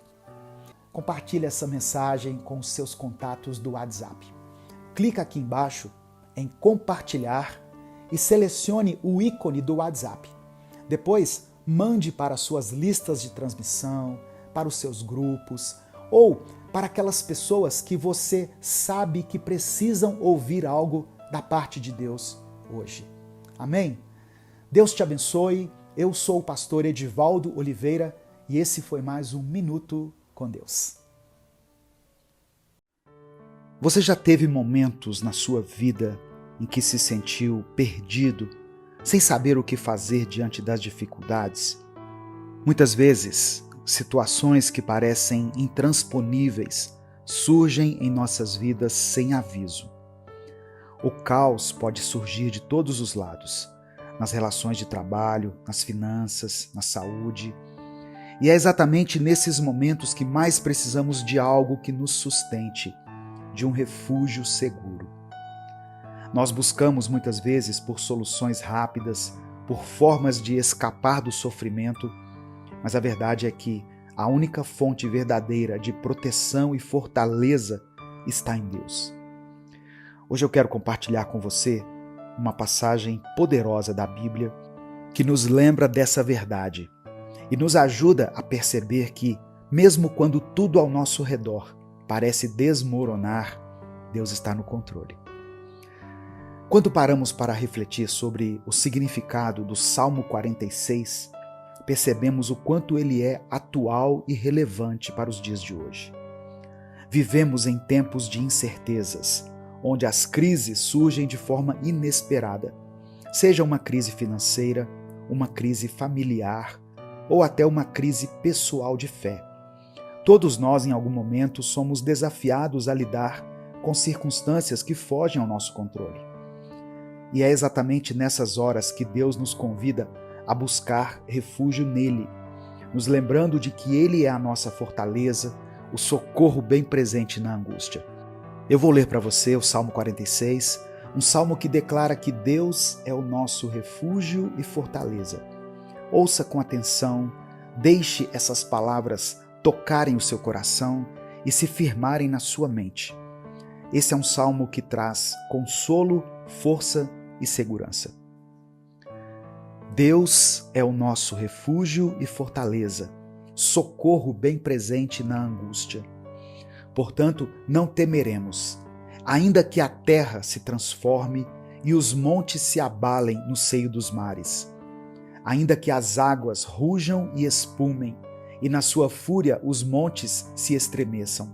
compartilhe essa mensagem com os seus contatos do WhatsApp. Clica aqui embaixo em compartilhar e selecione o ícone do WhatsApp. Depois, mande para suas listas de transmissão, para os seus grupos ou para aquelas pessoas que você sabe que precisam ouvir algo da parte de Deus hoje. Amém? Deus te abençoe. Eu sou o pastor Edivaldo Oliveira e esse foi mais um Minuto com Deus. Você já teve momentos na sua vida em que se sentiu perdido, sem saber o que fazer diante das dificuldades? Muitas vezes, situações que parecem intransponíveis surgem em nossas vidas sem aviso. O caos pode surgir de todos os lados, nas relações de trabalho, nas finanças, na saúde. E é exatamente nesses momentos que mais precisamos de algo que nos sustente, de um refúgio seguro. Nós buscamos muitas vezes por soluções rápidas, por formas de escapar do sofrimento, mas a verdade é que a única fonte verdadeira de proteção e fortaleza está em Deus. Hoje eu quero compartilhar com você uma passagem poderosa da Bíblia que nos lembra dessa verdade e nos ajuda a perceber que, mesmo quando tudo ao nosso redor parece desmoronar, Deus está no controle. Quando paramos para refletir sobre o significado do Salmo 46, percebemos o quanto ele é atual e relevante para os dias de hoje. Vivemos em tempos de incertezas, onde as crises surgem de forma inesperada, seja uma crise financeira, uma crise familiar ou até uma crise pessoal de fé. Todos nós, em algum momento, somos desafiados a lidar com circunstâncias que fogem ao nosso controle. E é exatamente nessas horas que Deus nos convida a buscar refúgio nele, nos lembrando de que ele é a nossa fortaleza, o socorro bem presente na angústia. Eu vou ler para você o Salmo 46, um salmo que declara que Deus é o nosso refúgio e fortaleza. Ouça com atenção, deixe essas palavras tocarem o seu coração e se firmarem na sua mente. Esse é um salmo que traz consolo, força e segurança. Deus é o nosso refúgio e fortaleza, socorro bem presente na angústia. Portanto, não temeremos, ainda que a terra se transforme e os montes se abalem no seio dos mares, ainda que as águas rujam e espumem, e na sua fúria os montes se estremeçam.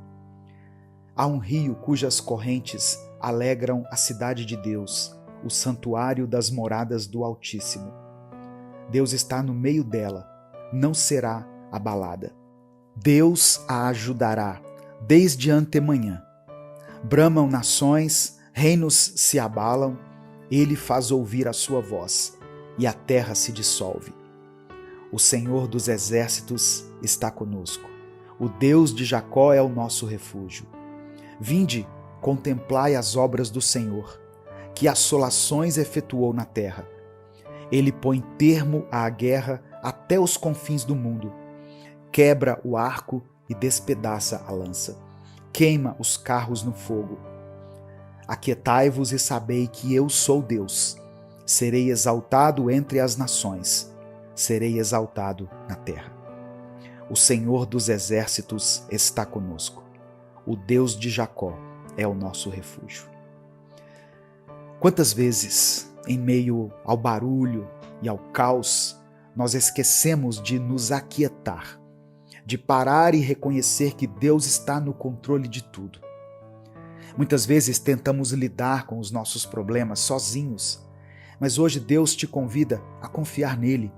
Há um rio cujas correntes alegram a cidade de Deus, o santuário das moradas do Altíssimo. Deus está no meio dela, não será abalada. Deus a ajudará desde antemanhã. Bramam nações, reinos se abalam, ele faz ouvir a sua voz, e a terra se dissolve. O Senhor dos exércitos está conosco. O Deus de Jacó é o nosso refúgio. Vinde, contemplai as obras do Senhor, que assolações efetuou na terra. Ele põe termo à guerra até os confins do mundo. Quebra o arco e despedaça a lança. Queima os carros no fogo. Aquietai-vos e sabei que eu sou Deus. Serei exaltado entre as nações. Serei exaltado na terra. O Senhor dos exércitos está conosco. O Deus de Jacó é o nosso refúgio. Quantas vezes, em meio ao barulho e ao caos, nós esquecemos de nos aquietar, de parar e reconhecer que Deus está no controle de tudo. Muitas vezes tentamos lidar com os nossos problemas sozinhos, mas hoje Deus te convida a confiar nele.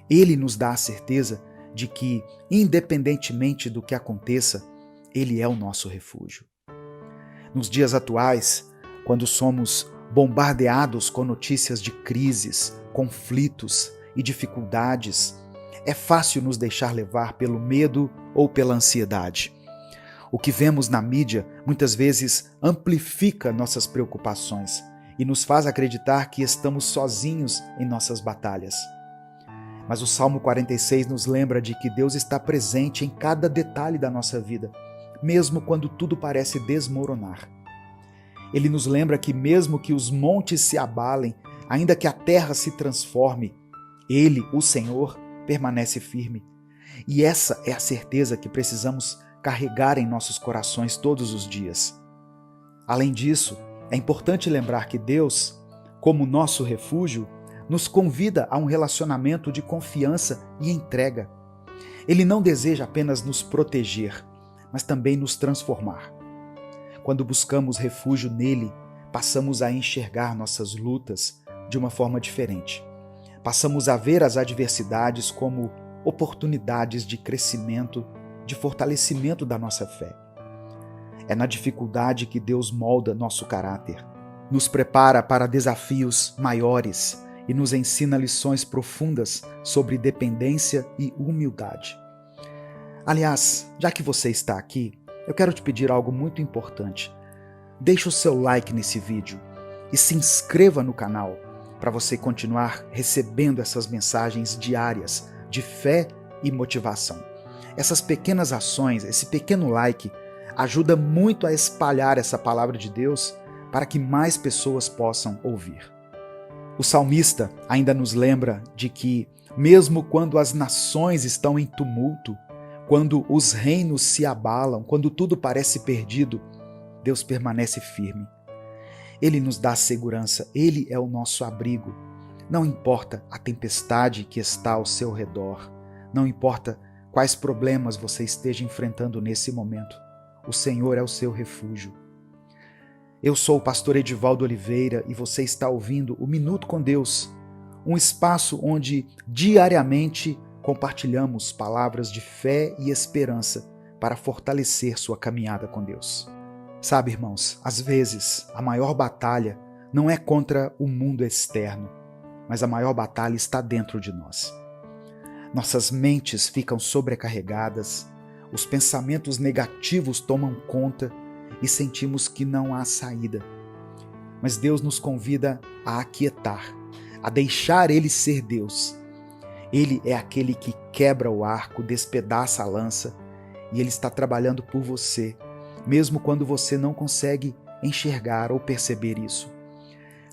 Ele nos dá a certeza de que, independentemente do que aconteça, ele é o nosso refúgio. Nos dias atuais, quando somos bombardeados com notícias de crises, conflitos e dificuldades, é fácil nos deixar levar pelo medo ou pela ansiedade. O que vemos na mídia muitas vezes amplifica nossas preocupações e nos faz acreditar que estamos sozinhos em nossas batalhas. Mas o Salmo 46 nos lembra de que Deus está presente em cada detalhe da nossa vida, mesmo quando tudo parece desmoronar. Ele nos lembra que mesmo que os montes se abalem, ainda que a terra se transforme, Ele, o Senhor, permanece firme. E essa é a certeza que precisamos carregar em nossos corações todos os dias. Além disso, é importante lembrar que Deus, como nosso refúgio, nos convida a um relacionamento de confiança e entrega. Ele não deseja apenas nos proteger, mas também nos transformar. Quando buscamos refúgio nele, passamos a enxergar nossas lutas de uma forma diferente. Passamos a ver as adversidades como oportunidades de crescimento, de fortalecimento da nossa fé. É na dificuldade que Deus molda nosso caráter, nos prepara para desafios maiores e nos ensina lições profundas sobre dependência e humildade. Aliás, já que você está aqui, eu quero te pedir algo muito importante. Deixe o seu like nesse vídeo e se inscreva no canal para você continuar recebendo essas mensagens diárias de fé e motivação. Essas pequenas ações, esse pequeno like, ajuda muito a espalhar essa palavra de Deus para que mais pessoas possam ouvir. O salmista ainda nos lembra de que, mesmo quando as nações estão em tumulto, quando os reinos se abalam, quando tudo parece perdido, Deus permanece firme. Ele nos dá segurança, Ele é o nosso abrigo. Não importa a tempestade que está ao seu redor, não importa quais problemas você esteja enfrentando nesse momento, o Senhor é o seu refúgio. Eu sou o pastor Edivaldo Oliveira e você está ouvindo o Minuto com Deus, um espaço onde diariamente compartilhamos palavras de fé e esperança para fortalecer sua caminhada com Deus. Sabe, irmãos, às vezes a maior batalha não é contra o mundo externo, mas a maior batalha está dentro de nós. Nossas mentes ficam sobrecarregadas, os pensamentos negativos tomam conta e sentimos que não há saída. Mas Deus nos convida a aquietar, a deixar Ele ser Deus. Ele é aquele que quebra o arco, despedaça a lança, e Ele está trabalhando por você, mesmo quando você não consegue enxergar ou perceber isso.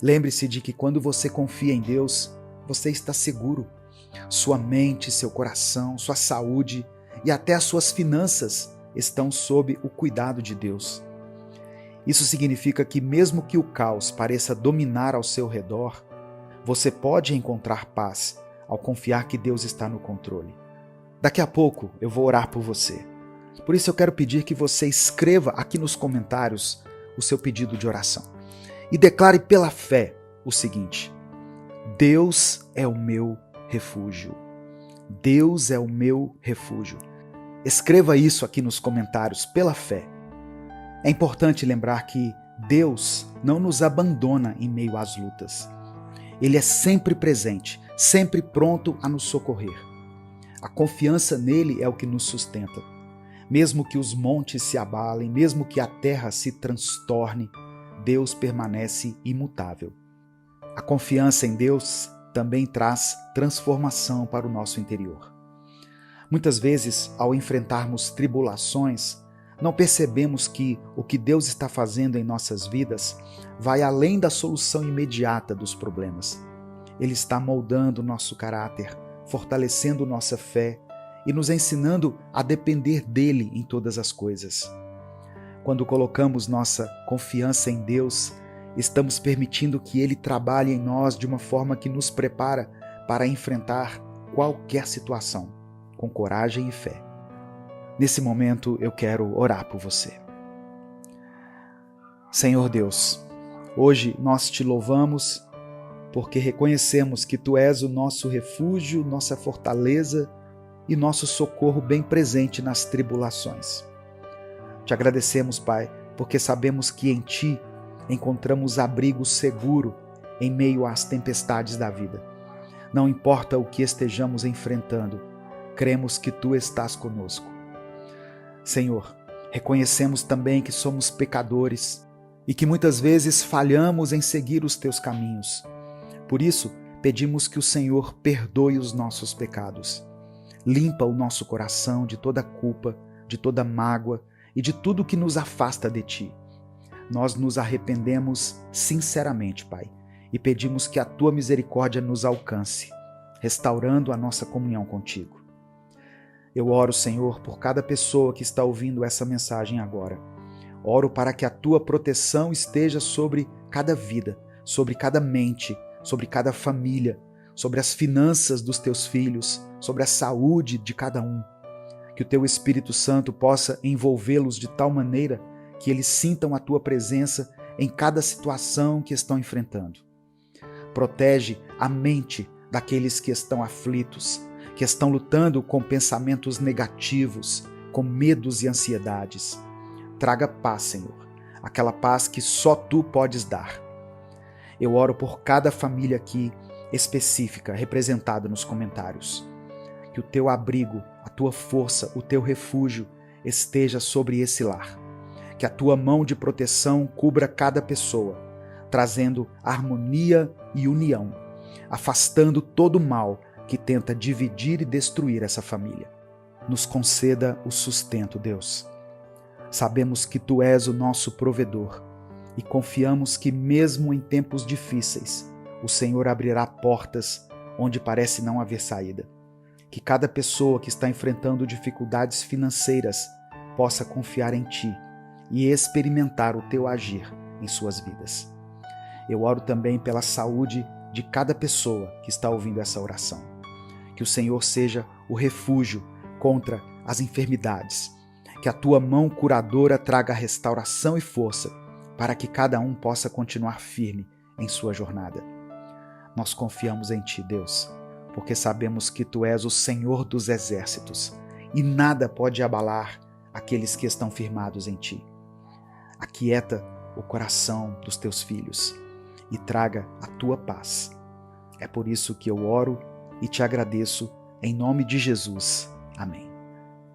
Lembre-se de que quando você confia em Deus, você está seguro. Sua mente, seu coração, sua saúde e até as suas finanças estão sob o cuidado de Deus. Isso significa que mesmo que o caos pareça dominar ao seu redor, você pode encontrar paz ao confiar que Deus está no controle. Daqui a pouco eu vou orar por você. Por isso eu quero pedir que você escreva aqui nos comentários o seu pedido de oração. E declare pela fé o seguinte: Deus é o meu refúgio. Deus é o meu refúgio. Escreva isso aqui nos comentários pela fé. É importante lembrar que Deus não nos abandona em meio às lutas. Ele é sempre presente, sempre pronto a nos socorrer. A confiança nele é o que nos sustenta. Mesmo que os montes se abalem, mesmo que a terra se transtorne, Deus permanece imutável. A confiança em Deus também traz transformação para o nosso interior. Muitas vezes, ao enfrentarmos tribulações, não percebemos que o que Deus está fazendo em nossas vidas vai além da solução imediata dos problemas. Ele está moldando nosso caráter, fortalecendo nossa fé e nos ensinando a depender dele em todas as coisas. Quando colocamos nossa confiança em Deus, estamos permitindo que Ele trabalhe em nós de uma forma que nos prepara para enfrentar qualquer situação, com coragem e fé. Nesse momento eu quero orar por você. Senhor Deus, hoje nós te louvamos porque reconhecemos que Tu és o nosso refúgio, nossa fortaleza e nosso socorro bem presente nas tribulações. Te agradecemos, Pai, porque sabemos que em Ti encontramos abrigo seguro em meio às tempestades da vida. Não importa o que estejamos enfrentando, cremos que Tu estás conosco. Senhor, reconhecemos também que somos pecadores e que muitas vezes falhamos em seguir os Teus caminhos. Por isso, pedimos que o Senhor perdoe os nossos pecados. Limpa o nosso coração de toda culpa, de toda mágoa e de tudo que nos afasta de Ti. Nós nos arrependemos sinceramente, Pai, e pedimos que a Tua misericórdia nos alcance, restaurando a nossa comunhão contigo. Eu oro, Senhor, por cada pessoa que está ouvindo essa mensagem agora. Oro para que a Tua proteção esteja sobre cada vida, sobre cada mente, sobre cada família, sobre as finanças dos Teus filhos, sobre a saúde de cada um. Que o Teu Espírito Santo possa envolvê-los de tal maneira que eles sintam a Tua presença em cada situação que estão enfrentando. Protege a mente daqueles que estão aflitos, que estão lutando com pensamentos negativos, com medos e ansiedades. Traga paz, Senhor, aquela paz que só Tu podes dar. Eu oro por cada família aqui específica, representada nos comentários. Que o Teu abrigo, a Tua força, o Teu refúgio esteja sobre esse lar. Que a Tua mão de proteção cubra cada pessoa, trazendo harmonia e união, afastando todo o mal que tenta dividir e destruir essa família. Nos conceda o sustento, Deus. Sabemos que Tu és o nosso provedor e confiamos que mesmo em tempos difíceis, o Senhor abrirá portas onde parece não haver saída. Que cada pessoa que está enfrentando dificuldades financeiras possa confiar em Ti e experimentar o Teu agir em suas vidas. Eu oro também pela saúde de cada pessoa que está ouvindo essa oração. Que o Senhor seja o refúgio contra as enfermidades. Que a Tua mão curadora traga restauração e força para que cada um possa continuar firme em sua jornada. Nós confiamos em Ti, Deus, porque sabemos que Tu és o Senhor dos exércitos e nada pode abalar aqueles que estão firmados em Ti. Aquieta o coração dos Teus filhos e traga a Tua paz. É por isso que eu oro e Te agradeço em nome de Jesus. Amém.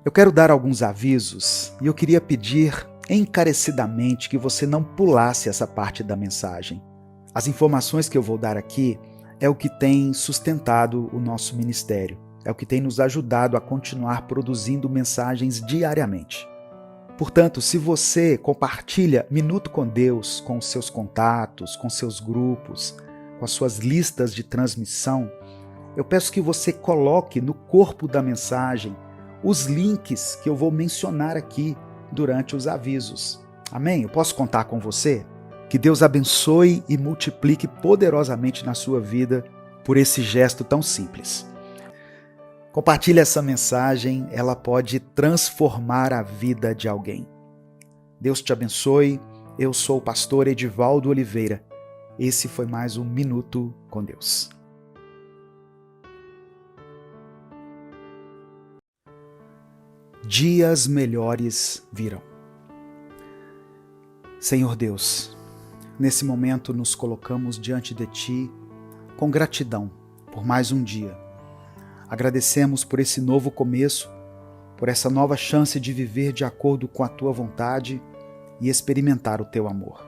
Eu quero dar alguns avisos e eu queria pedir encarecidamente que você não pulasse essa parte da mensagem. As informações que eu vou dar aqui é o que tem sustentado o nosso ministério, é o que tem nos ajudado a continuar produzindo mensagens diariamente. Portanto, se você compartilha Minuto com Deus com os seus contatos, com seus grupos, com as suas listas de transmissão, eu peço que você coloque no corpo da mensagem os links que eu vou mencionar aqui durante os avisos. Amém? Eu posso contar com você? Que Deus abençoe e multiplique poderosamente na sua vida por esse gesto tão simples. Compartilhe essa mensagem, ela pode transformar a vida de alguém. Deus te abençoe. Eu sou o pastor Edivaldo Oliveira. Esse foi mais um Minuto com Deus. Dias melhores virão. Senhor Deus, nesse momento nos colocamos diante de Ti com gratidão por mais um dia. Agradecemos por esse novo começo, por essa nova chance de viver de acordo com a Tua vontade e experimentar o Teu amor.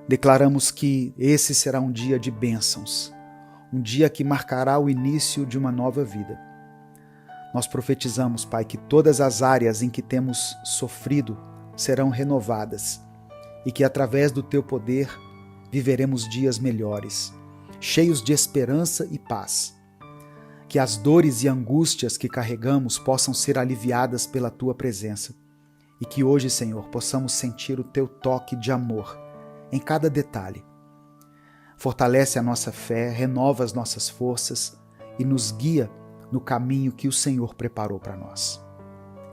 Declaramos que esse será um dia de bênçãos, um dia que marcará o início de uma nova vida. Nós profetizamos, Pai, que todas as áreas em que temos sofrido serão renovadas e que através do Teu poder viveremos dias melhores, cheios de esperança e paz. Que as dores e angústias que carregamos possam ser aliviadas pela Tua presença e que hoje, Senhor, possamos sentir o Teu toque de amor em cada detalhe. Fortalece a nossa fé, renova as nossas forças e nos guia no caminho que o Senhor preparou para nós.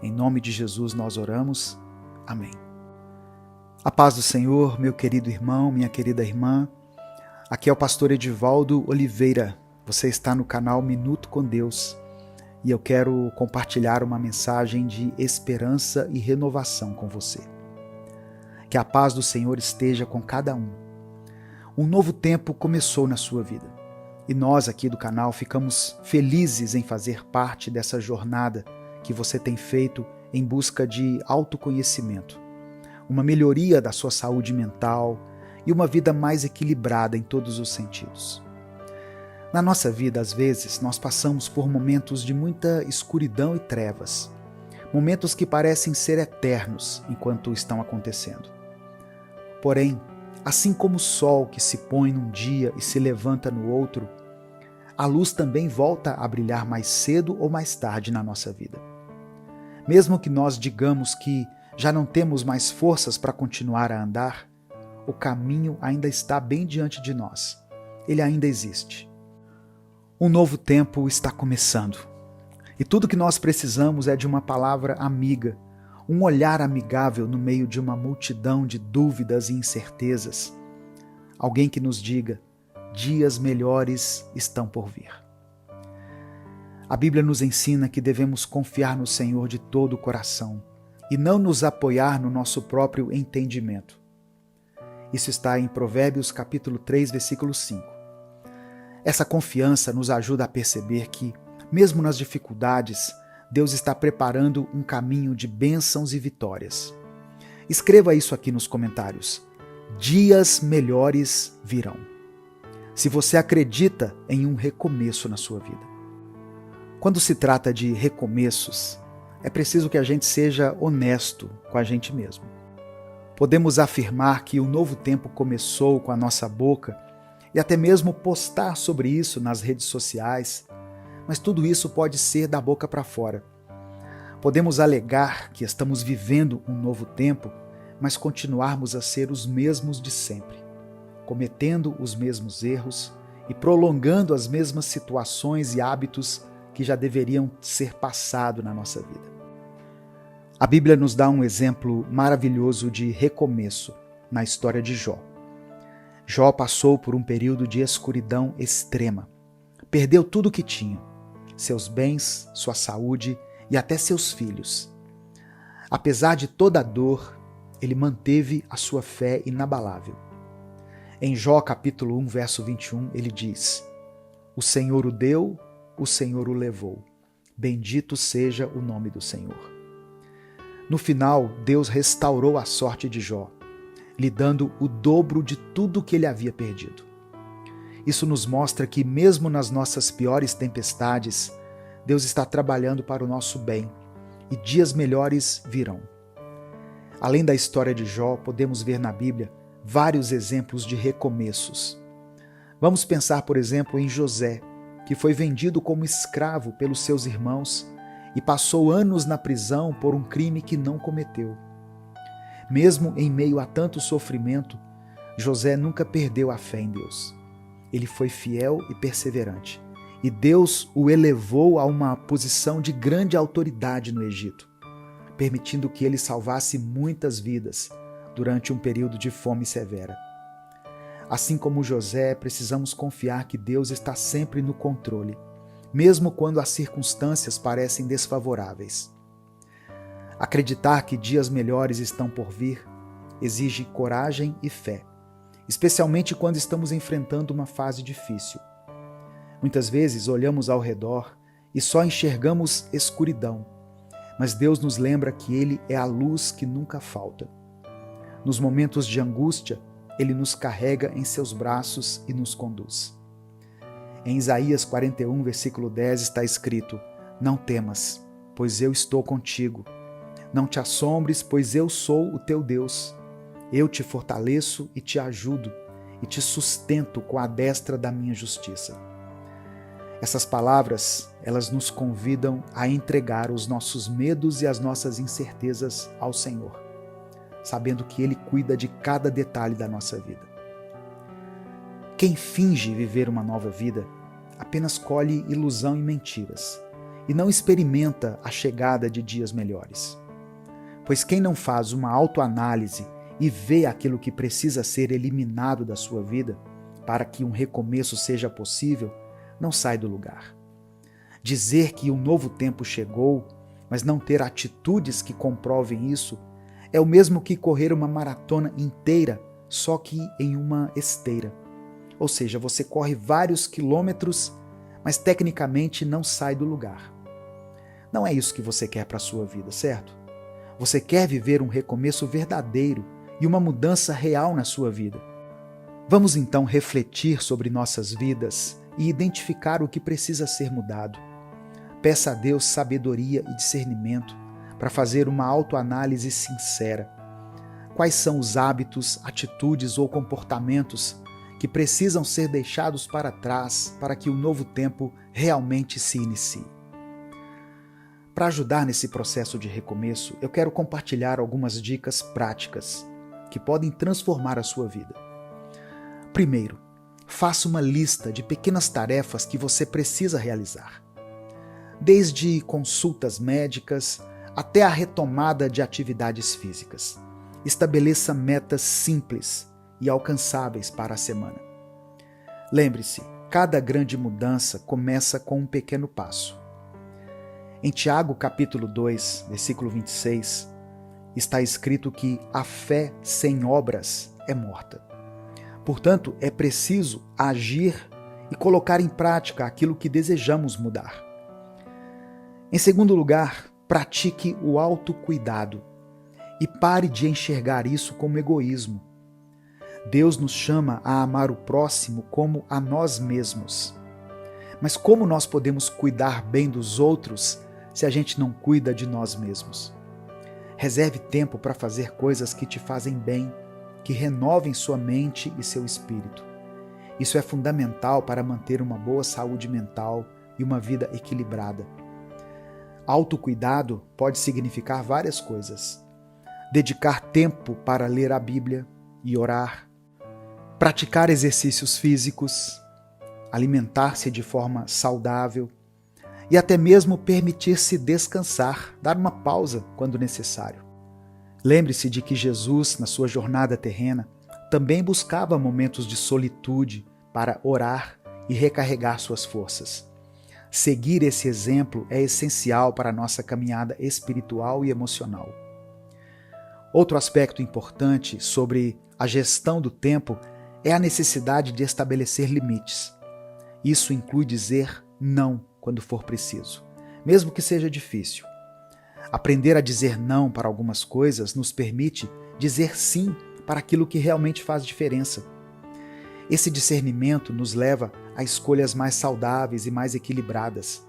Em nome de Jesus nós oramos. Amém. A paz do Senhor, meu querido irmão, minha querida irmã. Aqui é o pastor Edivaldo Oliveira. Você está no canal Minuto com Deus e eu quero compartilhar uma mensagem de esperança e renovação com você. Que a paz do Senhor esteja com cada um. Um novo tempo começou na sua vida. E nós aqui do canal ficamos felizes em fazer parte dessa jornada que você tem feito em busca de autoconhecimento, uma melhoria da sua saúde mental e uma vida mais equilibrada em todos os sentidos. Na nossa vida, às vezes, nós passamos por momentos de muita escuridão e trevas, momentos que parecem ser eternos enquanto estão acontecendo. Porém, assim como o sol que se põe num dia e se levanta no outro, a luz também volta a brilhar mais cedo ou mais tarde na nossa vida. Mesmo que nós digamos que já não temos mais forças para continuar a andar, o caminho ainda está bem diante de nós. Ele ainda existe. Um novo tempo está começando. E tudo que nós precisamos é de uma palavra amiga, um olhar amigável no meio de uma multidão de dúvidas e incertezas. Alguém que nos diga: dias melhores estão por vir. A Bíblia nos ensina que devemos confiar no Senhor de todo o coração e não nos apoiar no nosso próprio entendimento. Isso está em Provérbios capítulo 3, versículo 5. Essa confiança nos ajuda a perceber que, mesmo nas dificuldades, Deus está preparando um caminho de bênçãos e vitórias. Escreva isso aqui nos comentários. Dias melhores virão. Se você acredita em um recomeço na sua vida. Quando se trata de recomeços, é preciso que a gente seja honesto com a gente mesmo. Podemos afirmar que o novo tempo começou com a nossa boca e até mesmo postar sobre isso nas redes sociais, mas tudo isso pode ser da boca para fora. Podemos alegar que estamos vivendo um novo tempo, mas continuarmos a ser os mesmos de sempre, cometendo os mesmos erros e prolongando as mesmas situações e hábitos que já deveriam ser passado na nossa vida. A Bíblia nos dá um exemplo maravilhoso de recomeço na história de Jó. Jó passou por um período de escuridão extrema. Perdeu tudo o que tinha, seus bens, sua saúde e até seus filhos. Apesar de toda a dor, ele manteve a sua fé inabalável. Em Jó capítulo 1, verso 21, ele diz: "O Senhor o deu, o Senhor o levou. Bendito seja o nome do Senhor." No final, Deus restaurou a sorte de Jó, lhe dando o dobro de tudo que ele havia perdido. Isso nos mostra que, mesmo nas nossas piores tempestades, Deus está trabalhando para o nosso bem e dias melhores virão. Além da história de Jó, podemos ver na Bíblia vários exemplos de recomeços. Vamos pensar, por exemplo, em José, que foi vendido como escravo pelos seus irmãos e passou anos na prisão por um crime que não cometeu. Mesmo em meio a tanto sofrimento, José nunca perdeu a fé em Deus. Ele foi fiel e perseverante, e Deus o elevou a uma posição de grande autoridade no Egito, permitindo que ele salvasse muitas vidas durante um período de fome severa. Assim como José, precisamos confiar que Deus está sempre no controle, mesmo quando as circunstâncias parecem desfavoráveis. Acreditar que dias melhores estão por vir exige coragem e fé, especialmente quando estamos enfrentando uma fase difícil. Muitas vezes olhamos ao redor e só enxergamos escuridão, mas Deus nos lembra que Ele é a luz que nunca falta. Nos momentos de angústia, Ele nos carrega em seus braços e nos conduz. Em Isaías 41, versículo 10 está escrito: "Não temas, pois eu estou contigo. Não te assombres, pois eu sou o teu Deus. Eu te fortaleço e te ajudo, e te sustento com a destra da minha justiça." Essas palavras, elas nos convidam a entregar os nossos medos e as nossas incertezas ao Senhor, sabendo que Ele cuida de cada detalhe da nossa vida. Quem finge viver uma nova vida apenas colhe ilusão e mentiras, e não experimenta a chegada de dias melhores. Pois quem não faz uma autoanálise e vê aquilo que precisa ser eliminado da sua vida para que um recomeço seja possível, não sai do lugar. Dizer que um novo tempo chegou, mas não ter atitudes que comprovem isso, é o mesmo que correr uma maratona inteira, só que em uma esteira. Ou seja, você corre vários quilômetros, mas tecnicamente não sai do lugar. Não é isso que você quer para a sua vida, certo? Você quer viver um recomeço verdadeiro e uma mudança real na sua vida. Vamos então refletir sobre nossas vidas e identificar o que precisa ser mudado. Peça a Deus sabedoria e discernimento para fazer uma autoanálise sincera. Quais são os hábitos, atitudes ou comportamentos que precisam ser deixados para trás para que o novo tempo realmente se inicie? Para ajudar nesse processo de recomeço, eu quero compartilhar algumas dicas práticas que podem transformar a sua vida. Primeiro, faça uma lista de pequenas tarefas que você precisa realizar. Desde consultas médicas até a retomada de atividades físicas. Estabeleça metas simples e alcançáveis para a semana. Lembre-se, cada grande mudança começa com um pequeno passo. Em Tiago capítulo 2, versículo 26, está escrito que a fé sem obras é morta. Portanto, é preciso agir e colocar em prática aquilo que desejamos mudar. Em segundo lugar, pratique o autocuidado e pare de enxergar isso como egoísmo. Deus nos chama a amar o próximo como a nós mesmos. Mas como nós podemos cuidar bem dos outros se a gente não cuida de nós mesmos? Reserve tempo para fazer coisas que te fazem bem, que renovem sua mente e seu espírito. Isso é fundamental para manter uma boa saúde mental e uma vida equilibrada. Autocuidado pode significar várias coisas. Dedicar tempo para ler a Bíblia e orar, praticar exercícios físicos, alimentar-se de forma saudável e até mesmo permitir-se descansar, dar uma pausa quando necessário. Lembre-se de que Jesus, na sua jornada terrena, também buscava momentos de solitude para orar e recarregar suas forças. Seguir esse exemplo é essencial para a nossa caminhada espiritual e emocional. Outro aspecto importante sobre a gestão do tempo é a necessidade de estabelecer limites. Isso inclui dizer não quando for preciso, mesmo que seja difícil. Aprender a dizer não para algumas coisas nos permite dizer sim para aquilo que realmente faz diferença. Esse discernimento nos leva a escolhas mais saudáveis e mais equilibradas.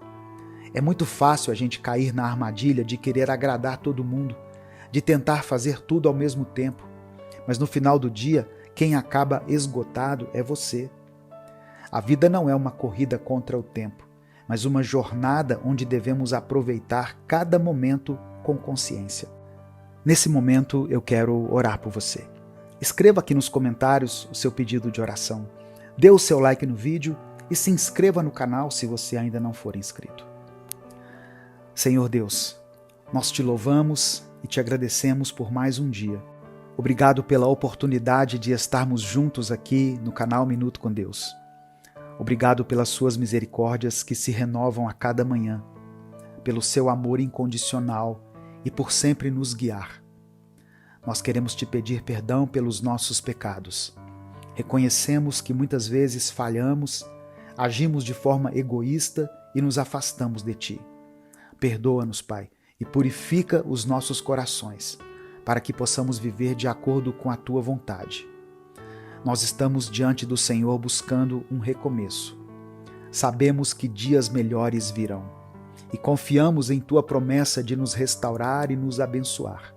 É muito fácil a gente cair na armadilha de querer agradar todo mundo, de tentar fazer tudo ao mesmo tempo, mas no final do dia, quem acaba esgotado é você. A vida não é uma corrida contra o tempo, mas uma jornada onde devemos aproveitar cada momento com consciência. Nesse momento, eu quero orar por você. Escreva aqui nos comentários o seu pedido de oração. Dê o seu like no vídeo e se inscreva no canal se você ainda não for inscrito. Senhor Deus, nós te louvamos e te agradecemos por mais um dia. Obrigado pela oportunidade de estarmos juntos aqui no canal Minuto com Deus. Obrigado pelas suas misericórdias que se renovam a cada manhã, pelo seu amor incondicional e por sempre nos guiar. Nós queremos te pedir perdão pelos nossos pecados. Reconhecemos que muitas vezes falhamos, agimos de forma egoísta e nos afastamos de ti. Perdoa-nos, Pai, e purifica os nossos corações, para que possamos viver de acordo com a tua vontade. Nós estamos diante do Senhor buscando um recomeço. Sabemos que dias melhores virão e confiamos em tua promessa de nos restaurar e nos abençoar.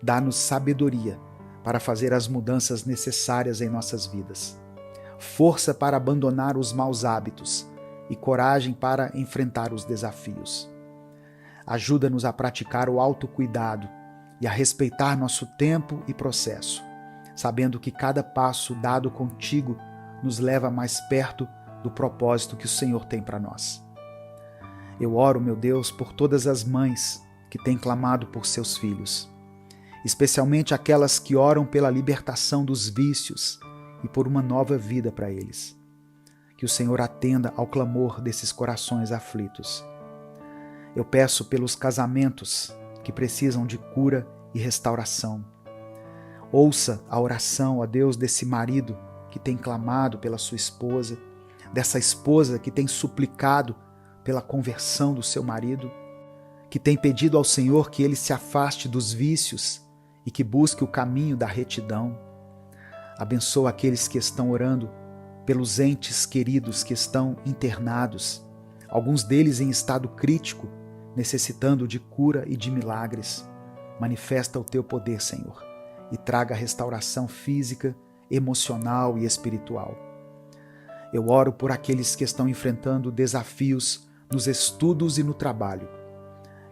Dá-nos sabedoria para fazer as mudanças necessárias em nossas vidas, força para abandonar os maus hábitos e coragem para enfrentar os desafios. Ajuda-nos a praticar o autocuidado e a respeitar nosso tempo e processo, sabendo que cada passo dado contigo nos leva mais perto do propósito que o Senhor tem para nós. Eu oro, meu Deus, por todas as mães que têm clamado por seus filhos, especialmente aquelas que oram pela libertação dos vícios e por uma nova vida para eles. Que o Senhor atenda ao clamor desses corações aflitos. Eu peço pelos casamentos que precisam de cura e restauração. Ouça a oração, ó Deus, desse marido que tem clamado pela sua esposa, dessa esposa que tem suplicado pela conversão do seu marido, que tem pedido ao Senhor que ele se afaste dos vícios e que busque o caminho da retidão. Abençoa aqueles que estão orando pelos entes queridos que estão internados, alguns deles em estado crítico, necessitando de cura e de milagres. Manifesta o teu poder, Senhor, e traga restauração física, emocional e espiritual. Eu oro por aqueles que estão enfrentando desafios nos estudos e no trabalho.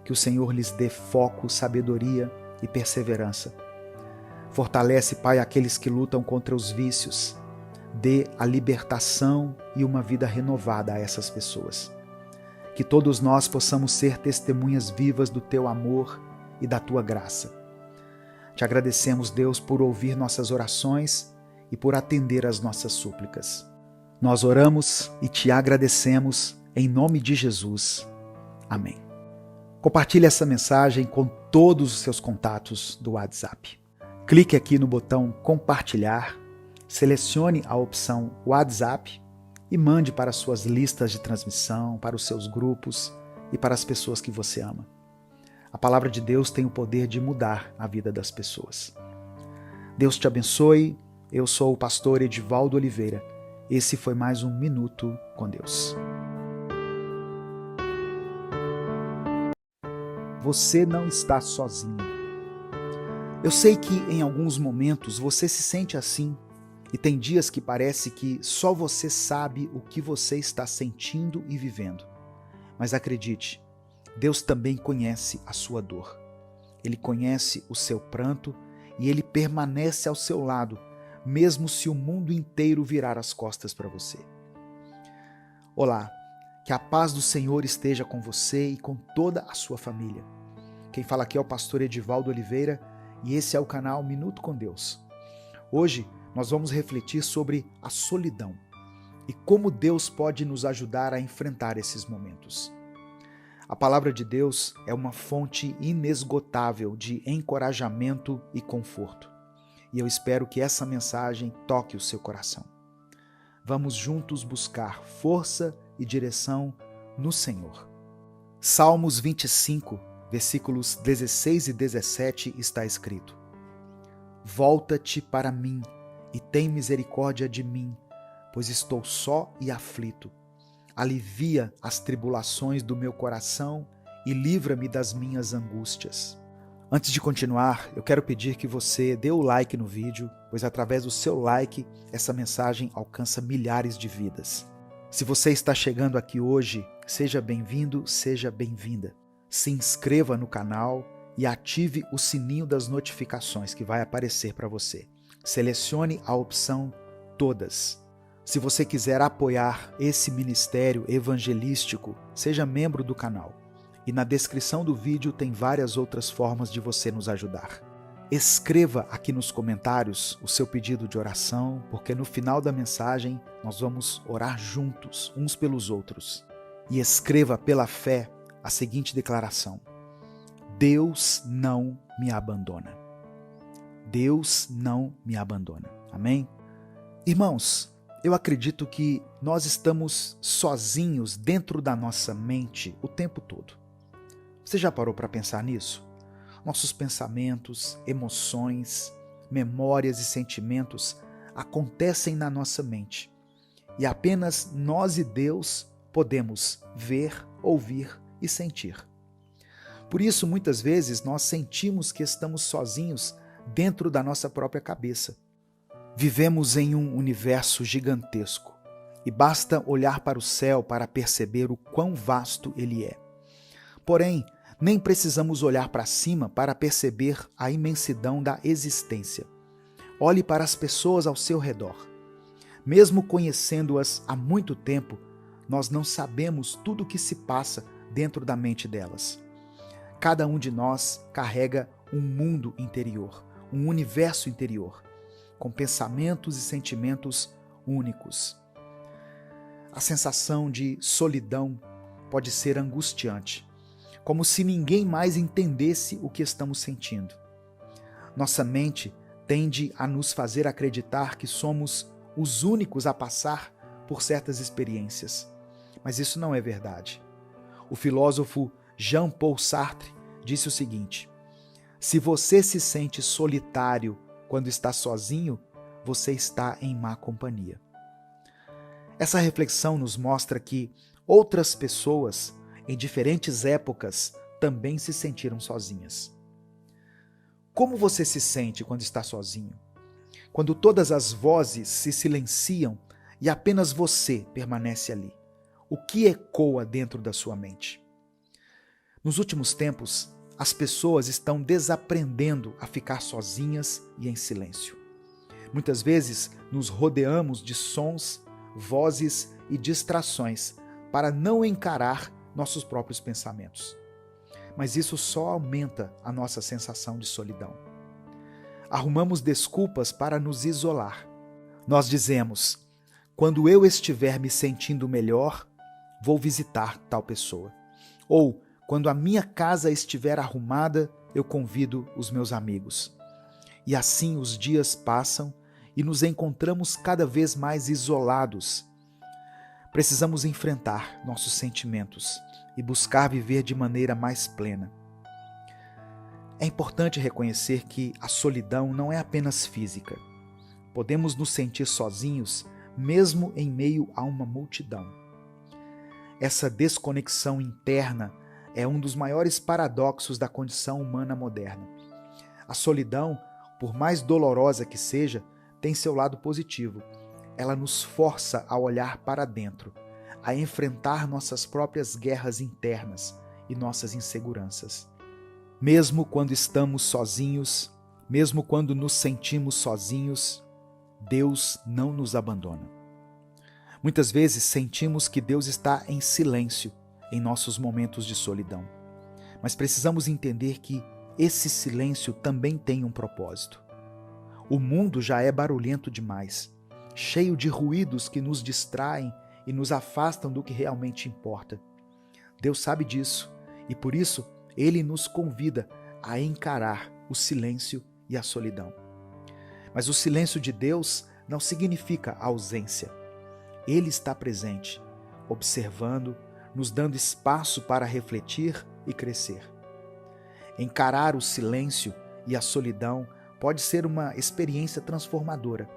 Que o Senhor lhes dê foco, sabedoria e perseverança. Fortalece, Pai, aqueles que lutam contra os vícios. Dê a libertação e uma vida renovada a essas pessoas. Que todos nós possamos ser testemunhas vivas do Teu amor e da Tua graça. Te agradecemos, Deus, por ouvir nossas orações e por atender às nossas súplicas. Nós oramos e Te agradecemos em nome de Jesus. Amém. Compartilhe essa mensagem com todos os seus contatos do WhatsApp. Clique aqui no botão compartilhar, selecione a opção WhatsApp e mande para suas listas de transmissão, para os seus grupos e para as pessoas que você ama. A palavra de Deus tem o poder de mudar a vida das pessoas. Deus te abençoe. Eu sou o pastor Edivaldo Oliveira. Esse foi mais um Minuto com Deus. Você não está sozinho. Eu sei que em alguns momentos você se sente assim e tem dias que parece que só você sabe o que você está sentindo e vivendo. Mas acredite, Deus também conhece a sua dor. Ele conhece o seu pranto e Ele permanece ao seu lado, mesmo se o mundo inteiro virar as costas para você. Olá, que a paz do Senhor esteja com você e com toda a sua família. Quem fala aqui é o pastor Edivaldo Oliveira e esse é o canal Minuto com Deus. Hoje nós vamos refletir sobre a solidão e como Deus pode nos ajudar a enfrentar esses momentos. A palavra de Deus é uma fonte inesgotável de encorajamento e conforto. E eu espero que essa mensagem toque o seu coração. Vamos juntos buscar força e direção no Senhor. Salmos 25, versículos 16 e 17 está escrito: Volta-te para mim e tem misericórdia de mim, pois estou só e aflito. Alivia as tribulações do meu coração e livra-me das minhas angústias. Antes de continuar, eu quero pedir que você dê o like no vídeo, pois através do seu like, essa mensagem alcança milhares de vidas. Se você está chegando aqui hoje, seja bem-vindo, seja bem-vinda. Se inscreva no canal e ative o sininho das notificações que vai aparecer para você. Selecione a opção Todas. Se você quiser apoiar esse ministério evangelístico, seja membro do canal. E na descrição do vídeo tem várias outras formas de você nos ajudar. Escreva aqui nos comentários o seu pedido de oração, porque no final da mensagem nós vamos orar juntos, uns pelos outros. E escreva pela fé a seguinte declaração: Deus não me abandona. Deus não me abandona. Amém? Irmãos, eu acredito que nós estamos sozinhos dentro da nossa mente o tempo todo. Você já parou para pensar nisso? Nossos pensamentos, emoções, memórias e sentimentos acontecem na nossa mente. E apenas nós e Deus podemos ver, ouvir e sentir. Por isso, muitas vezes, nós sentimos que estamos sozinhos dentro da nossa própria cabeça. Vivemos em um universo gigantesco e basta olhar para o céu para perceber o quão vasto ele é. Porém, nem precisamos olhar para cima para perceber a imensidão da existência. Olhe para as pessoas ao seu redor. Mesmo conhecendo-as há muito tempo, nós não sabemos tudo o que se passa dentro da mente delas. Cada um de nós carrega um mundo interior, um universo interior, com pensamentos e sentimentos únicos. A sensação de solidão pode ser angustiante, como se ninguém mais entendesse o que estamos sentindo. Nossa mente tende a nos fazer acreditar que somos os únicos a passar por certas experiências. Mas isso não é verdade. O filósofo Jean-Paul Sartre disse o seguinte: se você se sente solitário quando está sozinho, você está em má companhia. Essa reflexão nos mostra que outras pessoas, em diferentes épocas, também se sentiram sozinhas. Como você se sente quando está sozinho? Quando todas as vozes se silenciam e apenas você permanece ali? O que ecoa dentro da sua mente? Nos últimos tempos, as pessoas estão desaprendendo a ficar sozinhas e em silêncio. Muitas vezes nos rodeamos de sons, vozes e distrações para não encarar nossos próprios pensamentos. Mas isso só aumenta a nossa sensação de solidão. Arrumamos desculpas para nos isolar. Nós dizemos: quando eu estiver me sentindo melhor, vou visitar tal pessoa. Ou, quando a minha casa estiver arrumada, eu convido os meus amigos. E assim os dias passam e nos encontramos cada vez mais isolados. Precisamos enfrentar nossos sentimentos e buscar viver de maneira mais plena. É importante reconhecer que a solidão não é apenas física. Podemos nos sentir sozinhos mesmo em meio a uma multidão. Essa desconexão interna é um dos maiores paradoxos da condição humana moderna. A solidão, por mais dolorosa que seja, tem seu lado positivo. Ela nos força a olhar para dentro, a enfrentar nossas próprias guerras internas e nossas inseguranças. Mesmo quando estamos sozinhos, mesmo quando nos sentimos sozinhos, Deus não nos abandona. Muitas vezes sentimos que Deus está em silêncio em nossos momentos de solidão. Mas precisamos entender que esse silêncio também tem um propósito. O mundo já é barulhento demais, cheio de ruídos que nos distraem e nos afastam do que realmente importa. Deus sabe disso e por isso Ele nos convida a encarar o silêncio e a solidão. Mas o silêncio de Deus não significa ausência. Ele está presente, observando, nos dando espaço para refletir e crescer. Encarar o silêncio e a solidão pode ser uma experiência transformadora.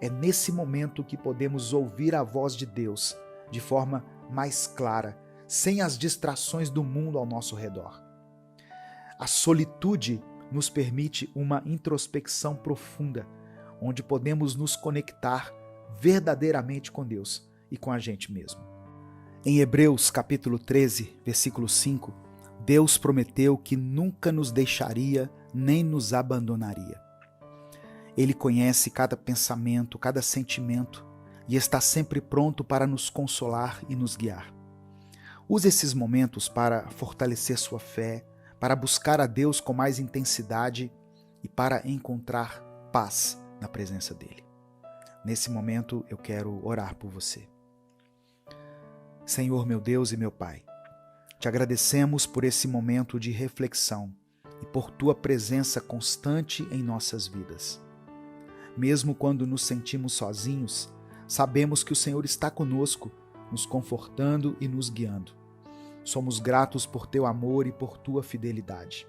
É nesse momento que podemos ouvir a voz de Deus de forma mais clara, sem as distrações do mundo ao nosso redor. A solitude nos permite uma introspecção profunda, onde podemos nos conectar verdadeiramente com Deus e com a gente mesmo. Em Hebreus capítulo 13, versículo 5, Deus prometeu que nunca nos deixaria nem nos abandonaria. Ele conhece cada pensamento, cada sentimento e está sempre pronto para nos consolar e nos guiar. Use esses momentos para fortalecer sua fé, para buscar a Deus com mais intensidade e para encontrar paz na presença dEle. Nesse momento eu quero orar por você. Senhor, meu Deus e meu Pai, te agradecemos por esse momento de reflexão e por Tua presença constante em nossas vidas. Mesmo quando nos sentimos sozinhos, sabemos que o Senhor está conosco, nos confortando e nos guiando. Somos gratos por Teu amor e por Tua fidelidade.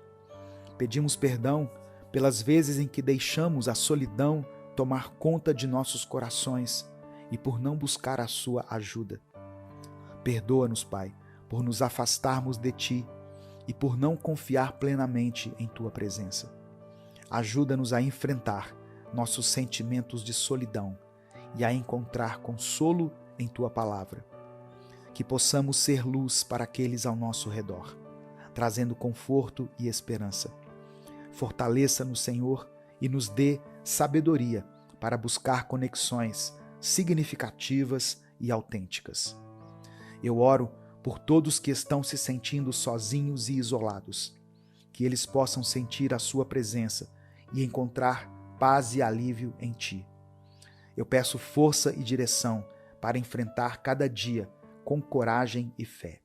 Pedimos perdão pelas vezes em que deixamos a solidão tomar conta de nossos corações e por não buscar a Sua ajuda. Perdoa-nos, Pai, por nos afastarmos de Ti e por não confiar plenamente em Tua presença. Ajuda-nos a enfrentar nossos sentimentos de solidão e a encontrar consolo em Tua palavra. Que possamos ser luz para aqueles ao nosso redor, trazendo conforto e esperança. Fortaleça-nos, Senhor, e nos dê sabedoria para buscar conexões significativas e autênticas. Eu oro por todos que estão se sentindo sozinhos e isolados, que eles possam sentir a Sua presença e encontrar paz e alívio em Ti. Eu peço força e direção para enfrentar cada dia com coragem e fé.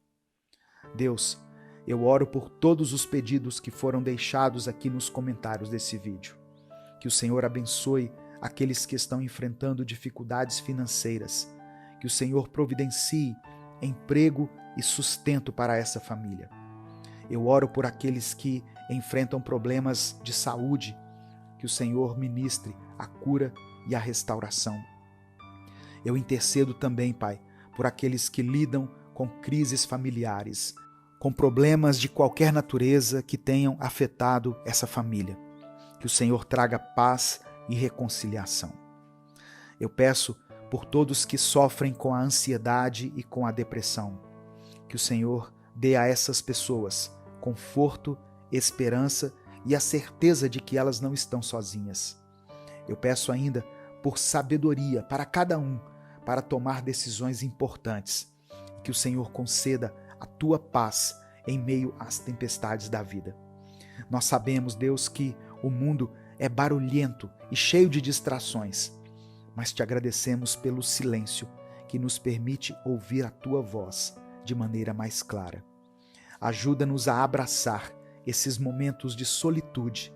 Deus, eu oro por todos os pedidos que foram deixados aqui nos comentários desse vídeo. Que o Senhor abençoe aqueles que estão enfrentando dificuldades financeiras. Que o Senhor providencie emprego e sustento para essa família. Eu oro por aqueles que enfrentam problemas de saúde. Que o Senhor ministre a cura e a restauração. Eu intercedo também, Pai, por aqueles que lidam com crises familiares, com problemas de qualquer natureza que tenham afetado essa família. Que o Senhor traga paz e reconciliação. Eu peço por todos que sofrem com a ansiedade e com a depressão. Que o Senhor dê a essas pessoas conforto, esperança e a certeza de que elas não estão sozinhas. Eu peço ainda por sabedoria para cada um, para tomar decisões importantes. Que o Senhor conceda a tua paz em meio às tempestades da vida. Nós sabemos, Deus, que o mundo é barulhento e cheio de distrações, mas te agradecemos pelo silêncio que nos permite ouvir a tua voz de maneira mais clara. Ajuda-nos a abraçar esses momentos de solitude,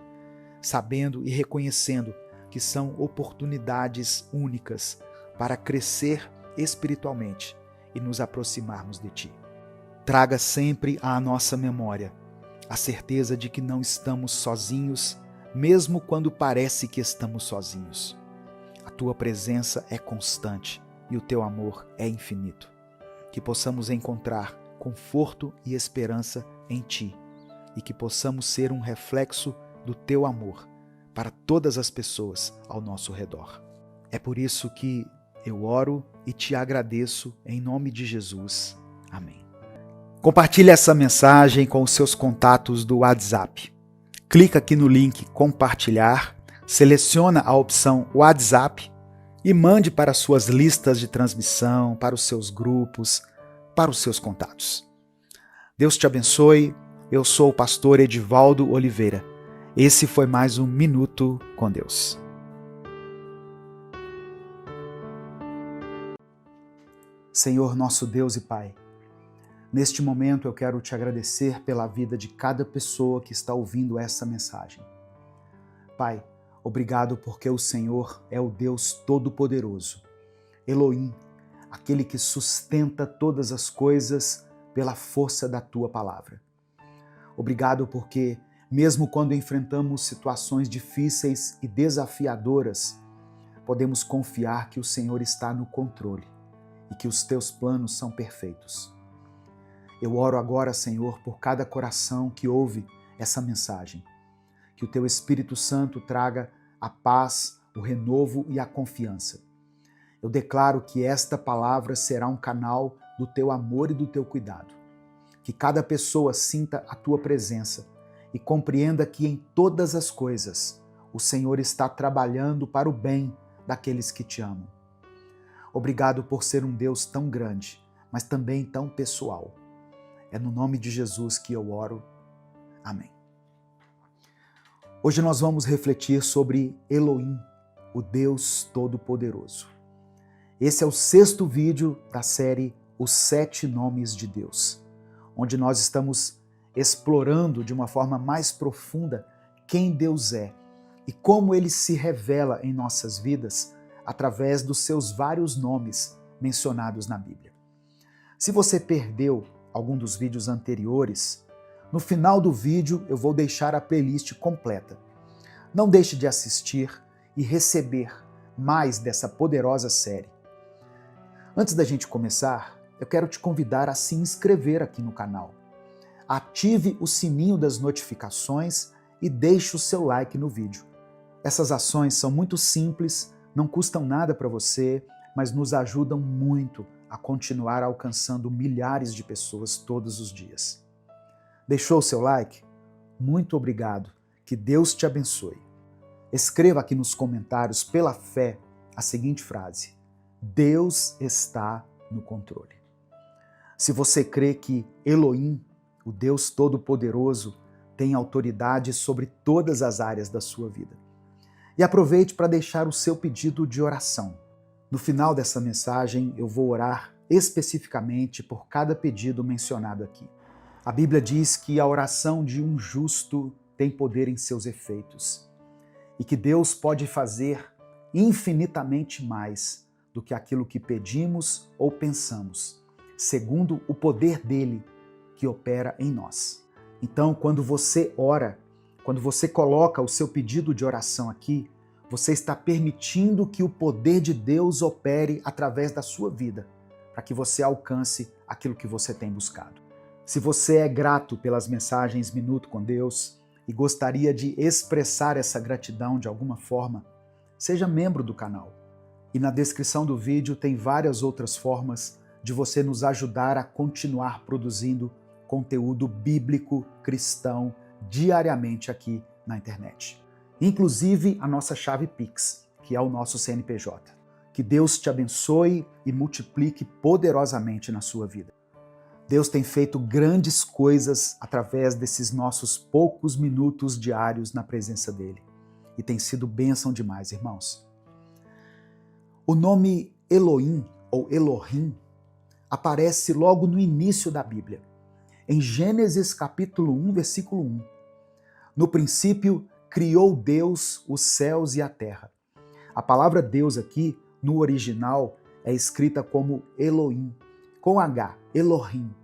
sabendo e reconhecendo que são oportunidades únicas para crescer espiritualmente e nos aproximarmos de ti. Traga sempre à nossa memória a certeza de que não estamos sozinhos, mesmo quando parece que estamos sozinhos. A tua presença é constante e o teu amor é infinito. Que possamos encontrar conforto e esperança em ti e que possamos ser um reflexo do teu amor para todas as pessoas ao nosso redor. É por isso que eu oro e te agradeço em nome de Jesus. Amém. Compartilhe essa mensagem com os seus contatos do WhatsApp. Clica aqui no link compartilhar, seleciona a opção WhatsApp e mande para suas listas de transmissão, para os seus grupos, para os seus contatos. Deus te abençoe. Eu sou o pastor Edivaldo Oliveira. Esse foi mais um Minuto com Deus. Senhor, nosso Deus e Pai, neste momento eu quero te agradecer pela vida de cada pessoa que está ouvindo essa mensagem. Pai, obrigado porque o Senhor é o Deus Todo-Poderoso, Elohim, aquele que sustenta todas as coisas pela força da tua palavra. Obrigado porque, mesmo quando enfrentamos situações difíceis e desafiadoras, podemos confiar que o Senhor está no controle e que os teus planos são perfeitos. Eu oro agora, Senhor, por cada coração que ouve essa mensagem. Que o teu Espírito Santo traga a paz, o renovo e a confiança. Eu declaro que esta palavra será um canal do teu amor e do teu cuidado. Que cada pessoa sinta a tua presença e compreenda que em todas as coisas o Senhor está trabalhando para o bem daqueles que te amam. Obrigado por ser um Deus tão grande, mas também tão pessoal. É no nome de Jesus que eu oro. Amém. Hoje nós vamos refletir sobre Elohim, o Deus Todo-Poderoso. Esse é o 6º vídeo da série Os 7 Nomes de Deus, onde nós estamos explorando de uma forma mais profunda quem Deus é e como Ele se revela em nossas vidas através dos seus vários nomes mencionados na Bíblia. Se você perdeu algum dos vídeos anteriores, no final do vídeo eu vou deixar a playlist completa. Não deixe de assistir e receber mais dessa poderosa série. Antes da gente começar, eu quero te convidar a se inscrever aqui no canal. Ative o sininho das notificações e deixe o seu like no vídeo. Essas ações são muito simples, não custam nada para você, mas nos ajudam muito a continuar alcançando milhares de pessoas todos os dias. Deixou o seu like? Muito obrigado. Que Deus te abençoe. Escreva aqui nos comentários, pela fé, a seguinte frase: Deus está no controle. Se você crê que Elohim, o Deus Todo-Poderoso, tem autoridade sobre todas as áreas da sua vida. E aproveite para deixar o seu pedido de oração. No final dessa mensagem, eu vou orar especificamente por cada pedido mencionado aqui. A Bíblia diz que a oração de um justo tem poder em seus efeitos e que Deus pode fazer infinitamente mais do que aquilo que pedimos ou pensamos, segundo o poder dele que opera em nós. Então, quando você ora, quando você coloca o seu pedido de oração aqui, você está permitindo que o poder de Deus opere através da sua vida, para que você alcance aquilo que você tem buscado. Se você é grato pelas mensagens Minuto com Deus e gostaria de expressar essa gratidão de alguma forma, seja membro do canal. E na descrição do vídeo tem várias outras formas de você nos ajudar a continuar produzindo conteúdo bíblico cristão diariamente aqui na internet. Inclusive a nossa chave Pix, que é o nosso CNPJ. Que Deus te abençoe e multiplique poderosamente na sua vida. Deus tem feito grandes coisas através desses nossos poucos minutos diários na presença dele. E tem sido bênção demais, irmãos. O nome Elohim, ou Elohim, aparece logo no início da Bíblia. Em Gênesis capítulo 1, versículo 1. No princípio, criou Deus os céus e a terra. A palavra Deus aqui, no original, é escrita como Elohim, com H, Elohim.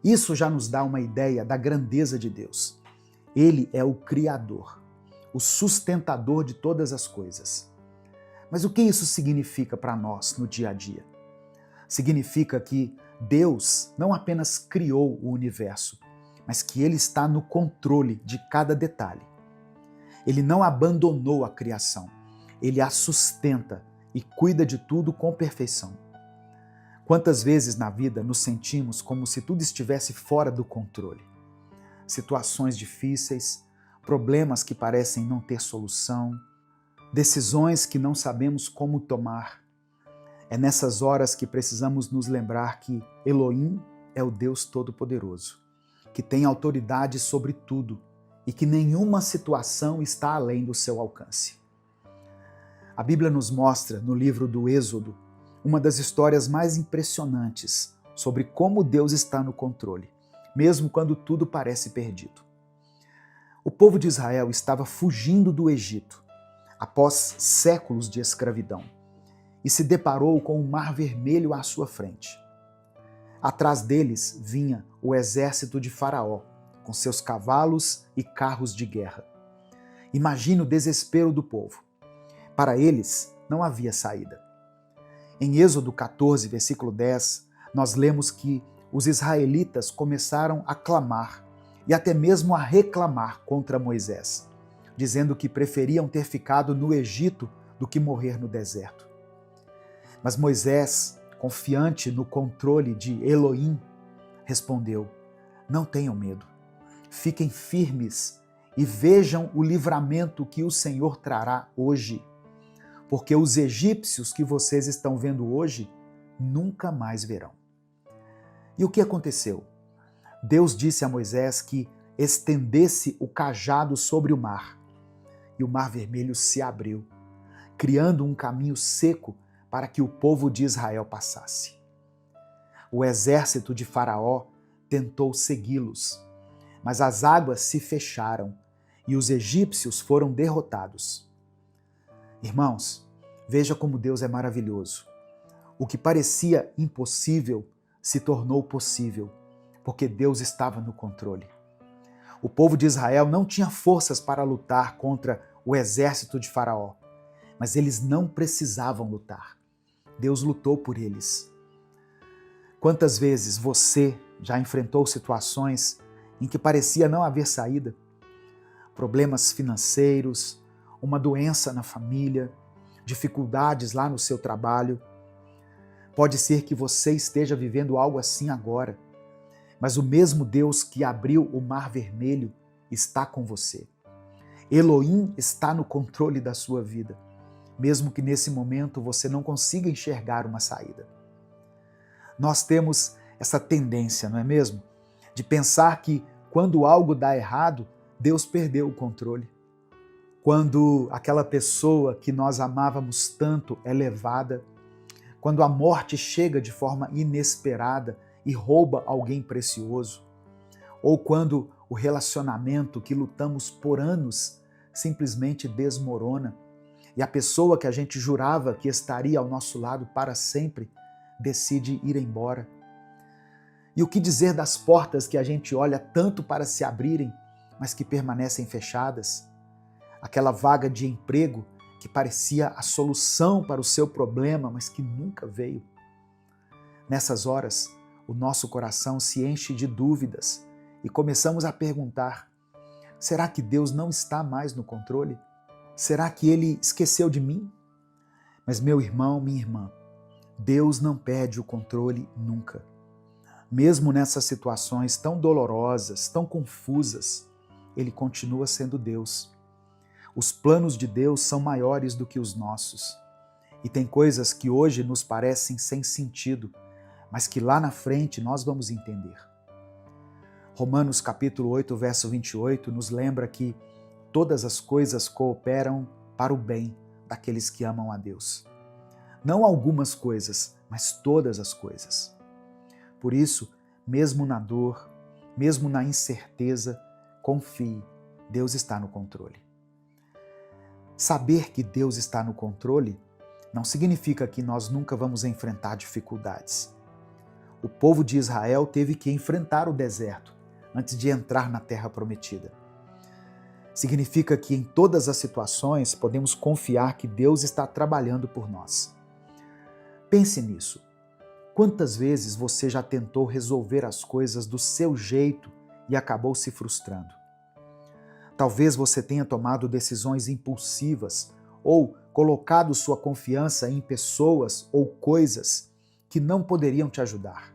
Isso já nos dá uma ideia da grandeza de Deus. Ele é o Criador, o sustentador de todas as coisas. Mas o que isso significa para nós no dia a dia? Significa que Deus não apenas criou o universo, mas que Ele está no controle de cada detalhe. Ele não abandonou a criação, Ele a sustenta e cuida de tudo com perfeição. Quantas vezes na vida nos sentimos como se tudo estivesse fora do controle? Situações difíceis, problemas que parecem não ter solução, decisões que não sabemos como tomar. É nessas horas que precisamos nos lembrar que Elohim é o Deus Todo-Poderoso, que tem autoridade sobre tudo e que nenhuma situação está além do seu alcance. A Bíblia nos mostra, no livro do Êxodo, uma das histórias mais impressionantes sobre como Deus está no controle, mesmo quando tudo parece perdido. O povo de Israel estava fugindo do Egito, após séculos de escravidão, e se deparou com o Mar Vermelho à sua frente. Atrás deles vinha o exército de Faraó, com seus cavalos e carros de guerra. Imagine o desespero do povo. Para eles, não havia saída. Em Êxodo 14, versículo 10, nós lemos que os israelitas começaram a clamar e até mesmo a reclamar contra Moisés, dizendo que preferiam ter ficado no Egito do que morrer no deserto. Mas Moisés, confiante no controle de Elohim, respondeu: não tenham medo, fiquem firmes e vejam o livramento que o Senhor trará hoje, porque os egípcios que vocês estão vendo hoje nunca mais verão. E o que aconteceu? Deus disse a Moisés que estendesse o cajado sobre o mar, e o Mar Vermelho se abriu, criando um caminho seco para que o povo de Israel passasse. O exército de Faraó tentou segui-los, mas as águas se fecharam e os egípcios foram derrotados. Irmãos, veja como Deus é maravilhoso. O que parecia impossível se tornou possível, porque Deus estava no controle. O povo de Israel não tinha forças para lutar contra o exército de Faraó, mas eles não precisavam lutar. Deus lutou por eles. Quantas vezes você já enfrentou situações em que parecia não haver saída? Problemas financeiros, uma doença na família, dificuldades lá no seu trabalho. Pode ser que você esteja vivendo algo assim agora, mas o mesmo Deus que abriu o Mar Vermelho está com você. Elohim está no controle da sua vida, mesmo que nesse momento você não consiga enxergar uma saída. Nós temos essa tendência, não é mesmo? De pensar que quando algo dá errado, Deus perdeu o controle. Quando aquela pessoa que nós amávamos tanto é levada, quando a morte chega de forma inesperada e rouba alguém precioso, ou quando o relacionamento que lutamos por anos simplesmente desmorona e a pessoa que a gente jurava que estaria ao nosso lado para sempre decide ir embora. E o que dizer das portas que a gente olha tanto para se abrirem, mas que permanecem fechadas? Aquela vaga de emprego que parecia a solução para o seu problema, mas que nunca veio. Nessas horas, o nosso coração se enche de dúvidas e começamos a perguntar: será que Deus não está mais no controle? Será que Ele esqueceu de mim? Mas meu irmão, minha irmã, Deus não perde o controle nunca. Mesmo nessas situações tão dolorosas, tão confusas, Ele continua sendo Deus. Os planos de Deus são maiores do que os nossos. E tem coisas que hoje nos parecem sem sentido, mas que lá na frente nós vamos entender. Romanos capítulo 8, verso 28 nos lembra que todas as coisas cooperam para o bem daqueles que amam a Deus. Não algumas coisas, mas todas as coisas. Por isso, mesmo na dor, mesmo na incerteza, confie, Deus está no controle. Saber que Deus está no controle não significa que nós nunca vamos enfrentar dificuldades. O povo de Israel teve que enfrentar o deserto antes de entrar na terra prometida. Significa que em todas as situações podemos confiar que Deus está trabalhando por nós. Pense nisso. Quantas vezes você já tentou resolver as coisas do seu jeito e acabou se frustrando? Talvez você tenha tomado decisões impulsivas ou colocado sua confiança em pessoas ou coisas que não poderiam te ajudar.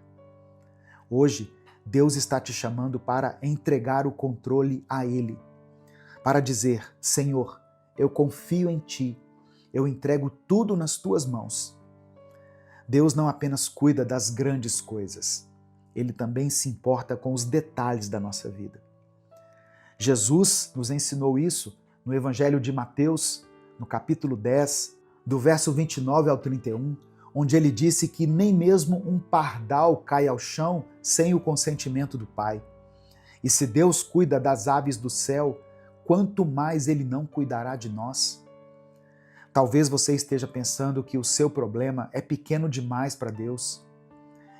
Hoje, Deus está te chamando para entregar o controle a Ele, para dizer: Senhor, eu confio em Ti, eu entrego tudo nas Tuas mãos. Deus não apenas cuida das grandes coisas, Ele também se importa com os detalhes da nossa vida. Jesus nos ensinou isso no Evangelho de Mateus, no capítulo 10, do verso 29 ao 31, onde ele disse que nem mesmo um pardal cai ao chão sem o consentimento do Pai. E se Deus cuida das aves do céu, quanto mais Ele não cuidará de nós? Talvez você esteja pensando que o seu problema é pequeno demais para Deus,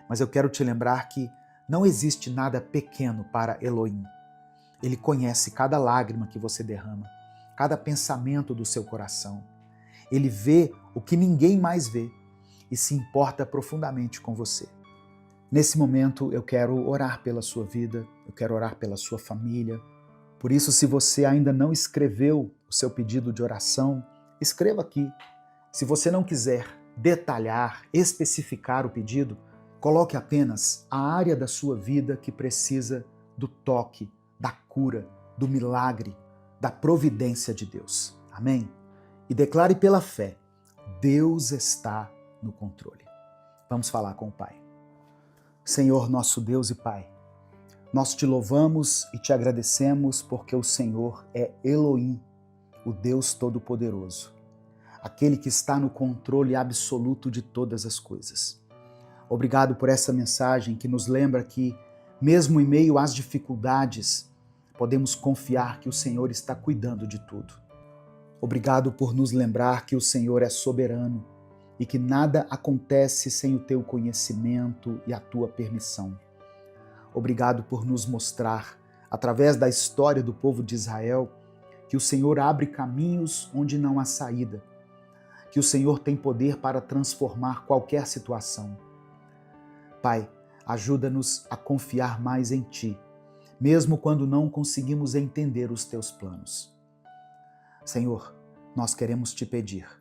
mas eu quero te lembrar que não existe nada pequeno para Elohim. Ele conhece cada lágrima que você derrama, cada pensamento do seu coração. Ele vê o que ninguém mais vê e se importa profundamente com você. Nesse momento, eu quero orar pela sua vida, eu quero orar pela sua família. Por isso, se você ainda não escreveu o seu pedido de oração, escreva aqui. Se você não quiser detalhar, especificar o pedido, coloque apenas a área da sua vida que precisa do toque, da cura, do milagre, da providência de Deus. Amém? E declare pela fé: Deus está no controle. Vamos falar com o Pai. Senhor, nosso Deus e Pai, nós te louvamos e te agradecemos porque o Senhor é Elohim, o Deus Todo-Poderoso, aquele que está no controle absoluto de todas as coisas. Obrigado por essa mensagem que nos lembra que, mesmo em meio às dificuldades, podemos confiar que o Senhor está cuidando de tudo. Obrigado por nos lembrar que o Senhor é soberano e que nada acontece sem o teu conhecimento e a tua permissão. Obrigado por nos mostrar, através da história do povo de Israel, que o Senhor abre caminhos onde não há saída, que o Senhor tem poder para transformar qualquer situação. Pai, ajuda-nos a confiar mais em Ti, mesmo quando não conseguimos entender os Teus planos. Senhor, nós queremos Te pedir,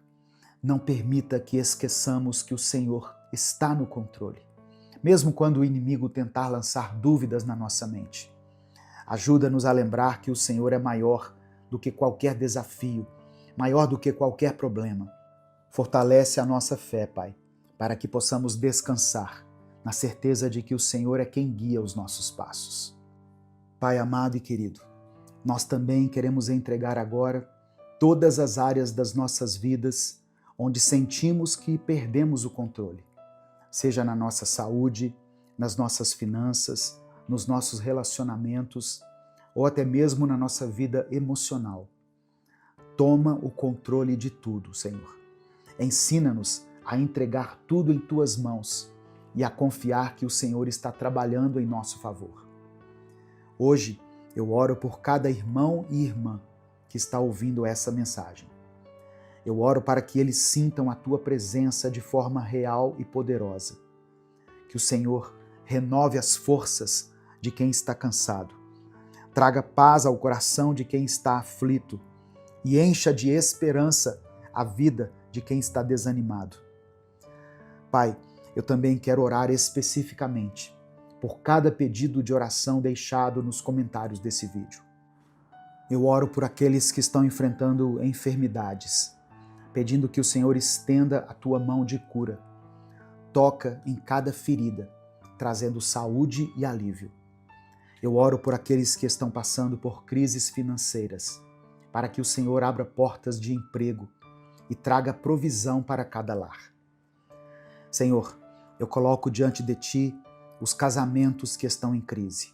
não permita que esqueçamos que o Senhor está no controle, mesmo quando o inimigo tentar lançar dúvidas na nossa mente. Ajuda-nos a lembrar que o Senhor é maior do que qualquer desafio, maior do que qualquer problema. Fortalece a nossa fé, Pai, para que possamos descansar na certeza de que o Senhor é quem guia os nossos passos. Pai amado e querido, nós também queremos entregar agora todas as áreas das nossas vidas onde sentimos que perdemos o controle, seja na nossa saúde, nas nossas finanças, nos nossos relacionamentos ou até mesmo na nossa vida emocional. Toma o controle de tudo, Senhor. Ensina-nos a entregar tudo em Tuas mãos e a confiar que o Senhor está trabalhando em nosso favor. Hoje, eu oro por cada irmão e irmã que está ouvindo essa mensagem. Eu oro para que eles sintam a tua presença de forma real e poderosa. Que o Senhor renove as forças de quem está cansado, traga paz ao coração de quem está aflito e encha de esperança a vida de quem está desanimado. Pai, eu também quero orar especificamente por cada pedido de oração deixado nos comentários desse vídeo. Eu oro por aqueles que estão enfrentando enfermidades, pedindo que o Senhor estenda a tua mão de cura. Toca em cada ferida, trazendo saúde e alívio. Eu oro por aqueles que estão passando por crises financeiras, para que o Senhor abra portas de emprego e traga provisão para cada lar. Senhor, eu coloco diante de Ti os casamentos que estão em crise.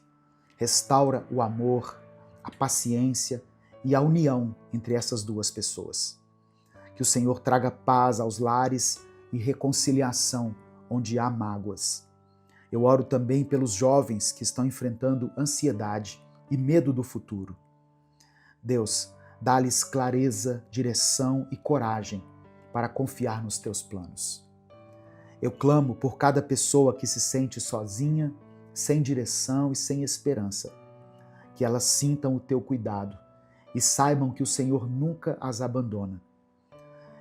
Restaura o amor, a paciência e a união entre essas duas pessoas. Que o Senhor traga paz aos lares e reconciliação onde há mágoas. Eu oro também pelos jovens que estão enfrentando ansiedade e medo do futuro. Deus, dá-lhes clareza, direção e coragem para confiar nos teus planos. Eu clamo por cada pessoa que se sente sozinha, sem direção e sem esperança. Que elas sintam o teu cuidado e saibam que o Senhor nunca as abandona.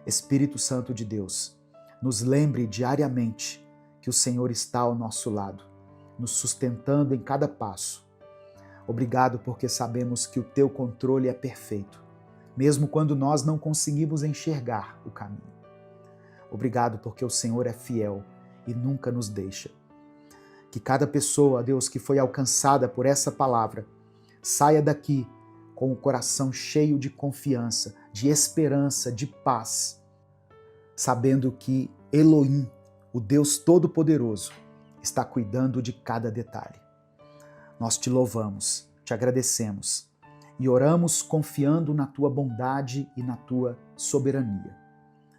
Espírito Santo de Deus, nos lembre diariamente que o Senhor está ao nosso lado, nos sustentando em cada passo. Obrigado porque sabemos que o teu controle é perfeito, mesmo quando nós não conseguimos enxergar o caminho. Obrigado porque o Senhor é fiel e nunca nos deixa. Que cada pessoa, Deus, que foi alcançada por essa palavra, saia daqui com o coração cheio de confiança, de esperança, de paz, sabendo que Elohim, o Deus Todo-Poderoso, está cuidando de cada detalhe. Nós te louvamos, te agradecemos e oramos confiando na tua bondade e na tua soberania.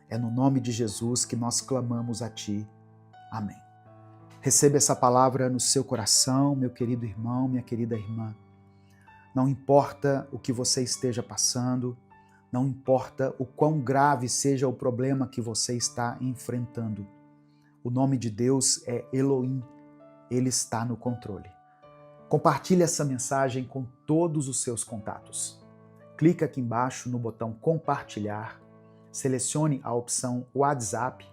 É no nome de Jesus que nós clamamos a ti. Amém. Receba essa palavra no seu coração, meu querido irmão, minha querida irmã. Não importa o que você esteja passando, não importa o quão grave seja o problema que você está enfrentando. O nome de Deus é Elohim, Ele está no controle. Compartilhe essa mensagem com todos os seus contatos. Clique aqui embaixo no botão compartilhar, selecione a opção WhatsApp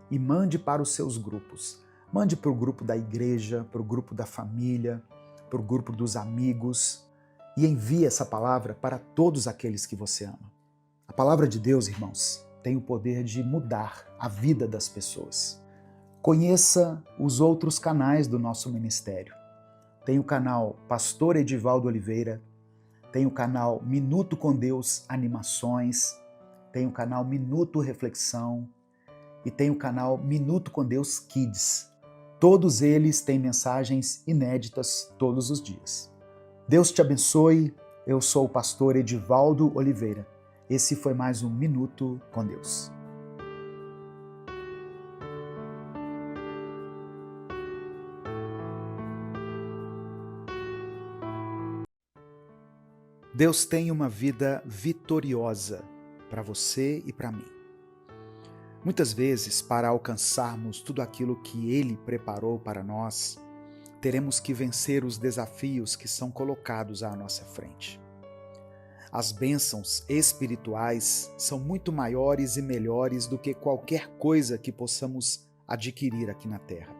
e mande para os seus grupos. Mande para o grupo da igreja, para o grupo da família, para o grupo dos amigos e envie essa palavra para todos aqueles que você ama. A palavra de Deus, irmãos, tem o poder de mudar a vida das pessoas. Conheça os outros canais do nosso ministério. Tem o canal Pastor Edivaldo Oliveira, tem o canal Minuto com Deus Animações, tem o canal Minuto Reflexão e tem o canal Minuto com Deus Kids. Todos eles têm mensagens inéditas todos os dias. Deus te abençoe, eu sou o pastor Edivaldo Oliveira. Esse foi mais um Minuto com Deus. Deus tem uma vida vitoriosa para você e para mim. Muitas vezes, para alcançarmos tudo aquilo que Ele preparou para nós, teremos que vencer os desafios que são colocados à nossa frente. As bênçãos espirituais são muito maiores e melhores do que qualquer coisa que possamos adquirir aqui na terra.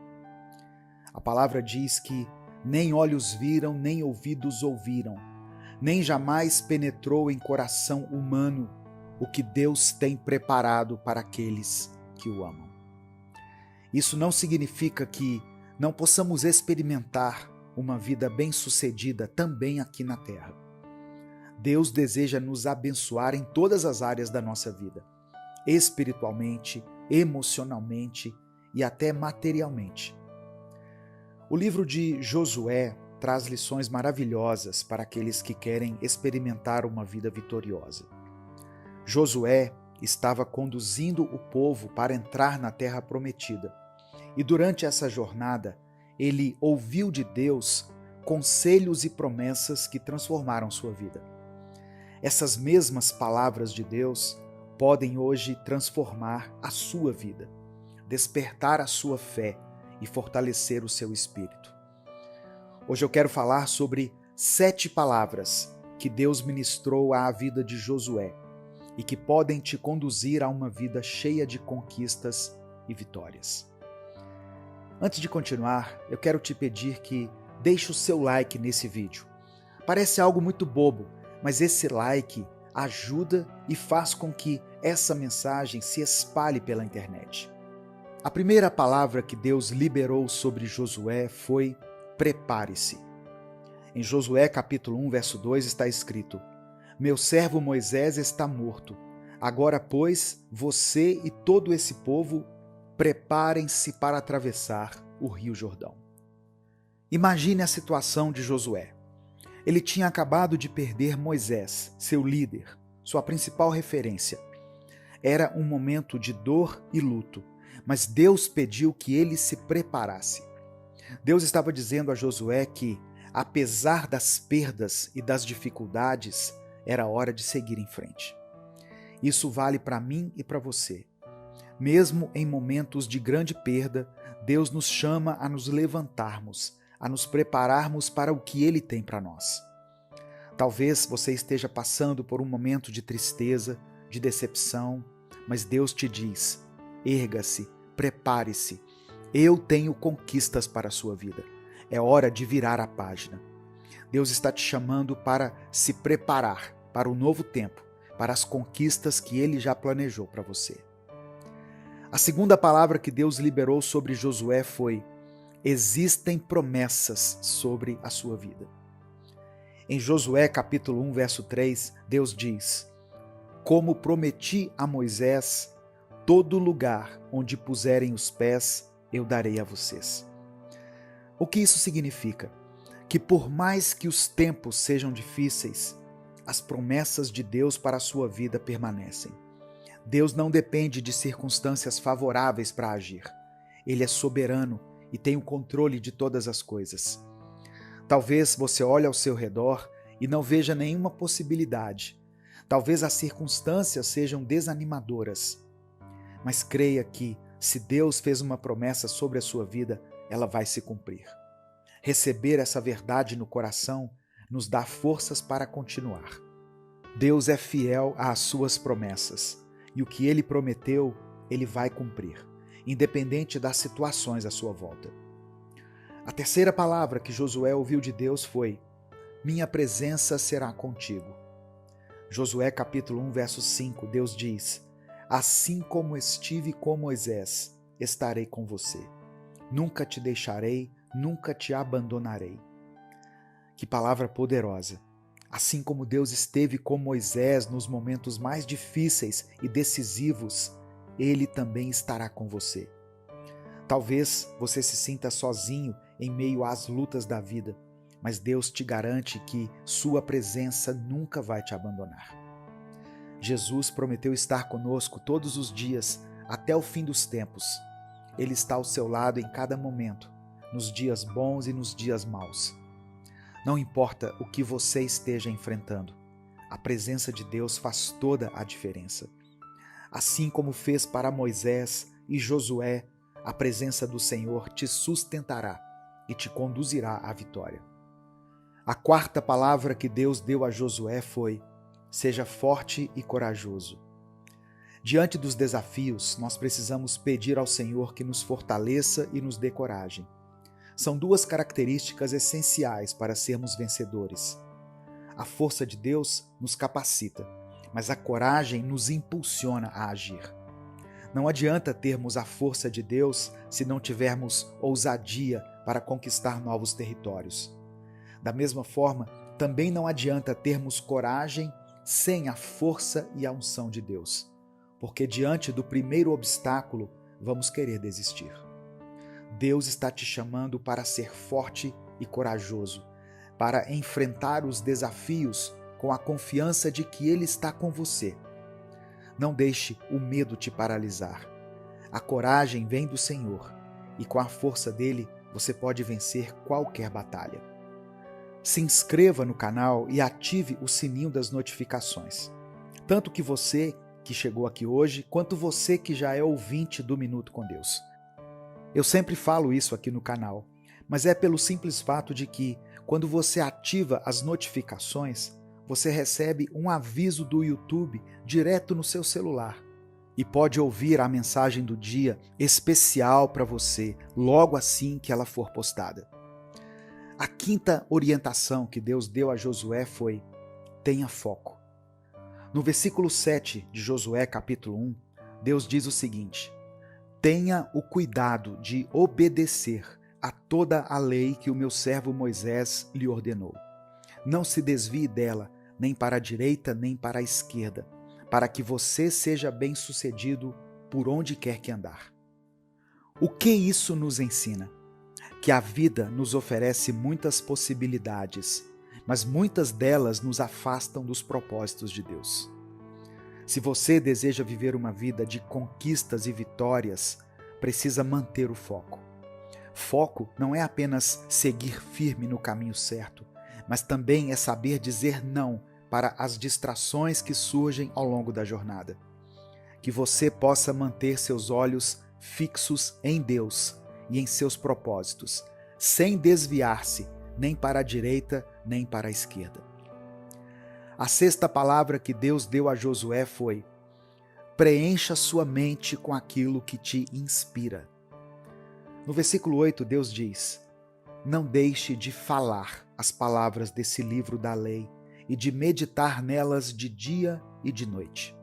A palavra diz que nem olhos viram, nem ouvidos ouviram, nem jamais penetrou em coração humano o que Deus tem preparado para aqueles que o amam. Isso não significa que não possamos experimentar uma vida bem-sucedida também aqui na terra. Deus deseja nos abençoar em todas as áreas da nossa vida, espiritualmente, emocionalmente e até materialmente. O livro de Josué traz lições maravilhosas para aqueles que querem experimentar uma vida vitoriosa. Josué estava conduzindo o povo para entrar na terra prometida. E durante essa jornada, ele ouviu de Deus conselhos e promessas que transformaram sua vida. Essas mesmas palavras de Deus podem hoje transformar a sua vida, despertar a sua fé e fortalecer o seu espírito. Hoje eu quero falar sobre 7 palavras que Deus ministrou à vida de Josué e que podem te conduzir a uma vida cheia de conquistas e vitórias. Antes de continuar, eu quero te pedir que deixe o seu like nesse vídeo. Parece algo muito bobo, mas esse like ajuda e faz com que essa mensagem se espalhe pela internet. A primeira palavra que Deus liberou sobre Josué foi: prepare-se. Em Josué capítulo 1, verso 2 está escrito: meu servo Moisés está morto. Agora, pois, você e todo esse povo preparem-se para atravessar o Rio Jordão. Imagine a situação de Josué. Ele tinha acabado de perder Moisés, seu líder, sua principal referência. Era um momento de dor e luto, mas Deus pediu que ele se preparasse. Deus estava dizendo a Josué que, apesar das perdas e das dificuldades, era hora de seguir em frente. Isso vale para mim e para você. Mesmo em momentos de grande perda, Deus nos chama a nos levantarmos, a nos prepararmos para o que Ele tem para nós. Talvez você esteja passando por um momento de tristeza, de decepção, mas Deus te diz: erga-se, prepare-se. Eu tenho conquistas para a sua vida. É hora de virar a página. Deus está te chamando para se preparar para o novo tempo, para as conquistas que Ele já planejou para você. A segunda palavra que Deus liberou sobre Josué foi: existem promessas sobre a sua vida. Em Josué capítulo 1, verso 3, Deus diz: como prometi a Moisés, todo lugar onde puserem os pés, eu darei a vocês. O que isso significa? Que por mais que os tempos sejam difíceis, as promessas de Deus para a sua vida permanecem. Deus não depende de circunstâncias favoráveis para agir. Ele é soberano e tem o controle de todas as coisas. Talvez você olhe ao seu redor e não veja nenhuma possibilidade. Talvez as circunstâncias sejam desanimadoras. Mas creia que, se Deus fez uma promessa sobre a sua vida, ela vai se cumprir. Receber essa verdade no coração nos dá forças para continuar. Deus é fiel às suas promessas. E o que Ele prometeu, Ele vai cumprir, independente das situações à sua volta. A terceira palavra que Josué ouviu de Deus foi: minha presença será contigo. Josué capítulo 1, verso 5, Deus diz: assim como estive com Moisés, estarei com você. Nunca te deixarei, nunca te abandonarei. Que palavra poderosa! Assim como Deus esteve com Moisés nos momentos mais difíceis e decisivos, Ele também estará com você. Talvez você se sinta sozinho em meio às lutas da vida, mas Deus te garante que sua presença nunca vai te abandonar. Jesus prometeu estar conosco todos os dias, até o fim dos tempos. Ele está ao seu lado em cada momento, nos dias bons e nos dias maus. Não importa o que você esteja enfrentando, a presença de Deus faz toda a diferença. Assim como fez para Moisés e Josué, a presença do Senhor te sustentará e te conduzirá à vitória. A quarta palavra que Deus deu a Josué foi: seja forte e corajoso. Diante dos desafios, nós precisamos pedir ao Senhor que nos fortaleça e nos dê coragem. São 2 características essenciais para sermos vencedores. A força de Deus nos capacita, mas a coragem nos impulsiona a agir. Não adianta termos a força de Deus se não tivermos ousadia para conquistar novos territórios. Da mesma forma, também não adianta termos coragem sem a força e a unção de Deus, porque diante do primeiro obstáculo, vamos querer desistir. Deus está te chamando para ser forte e corajoso, para enfrentar os desafios com a confiança de que Ele está com você. Não deixe o medo te paralisar. A coragem vem do Senhor e com a força dele você pode vencer qualquer batalha. Se inscreva no canal e ative o sininho das notificações, tanto que você que chegou aqui hoje, quanto você que já é ouvinte do Minuto com Deus. Eu sempre falo isso aqui no canal, mas é pelo simples fato de que, quando você ativa as notificações, você recebe um aviso do YouTube direto no seu celular e pode ouvir a mensagem do dia especial para você logo assim que ela for postada. A quinta orientação que Deus deu a Josué foi: tenha foco. No versículo 7 de Josué, capítulo 1, Deus diz o seguinte: tenha o cuidado de obedecer a toda a lei que o meu servo Moisés lhe ordenou. Não se desvie dela, nem para a direita, nem para a esquerda, para que você seja bem-sucedido por onde quer que andar. O que isso nos ensina? Que a vida nos oferece muitas possibilidades, mas muitas delas nos afastam dos propósitos de Deus. Se você deseja viver uma vida de conquistas e vitórias, precisa manter o foco. Foco não é apenas seguir firme no caminho certo, mas também é saber dizer não para as distrações que surgem ao longo da jornada. Que você possa manter seus olhos fixos em Deus e em seus propósitos, sem desviar-se nem para a direita nem para a esquerda. A sexta palavra que Deus deu a Josué foi: preencha sua mente com aquilo que te inspira. No versículo 8, Deus diz: não deixe de falar as palavras desse livro da lei e de meditar nelas de dia e de noite.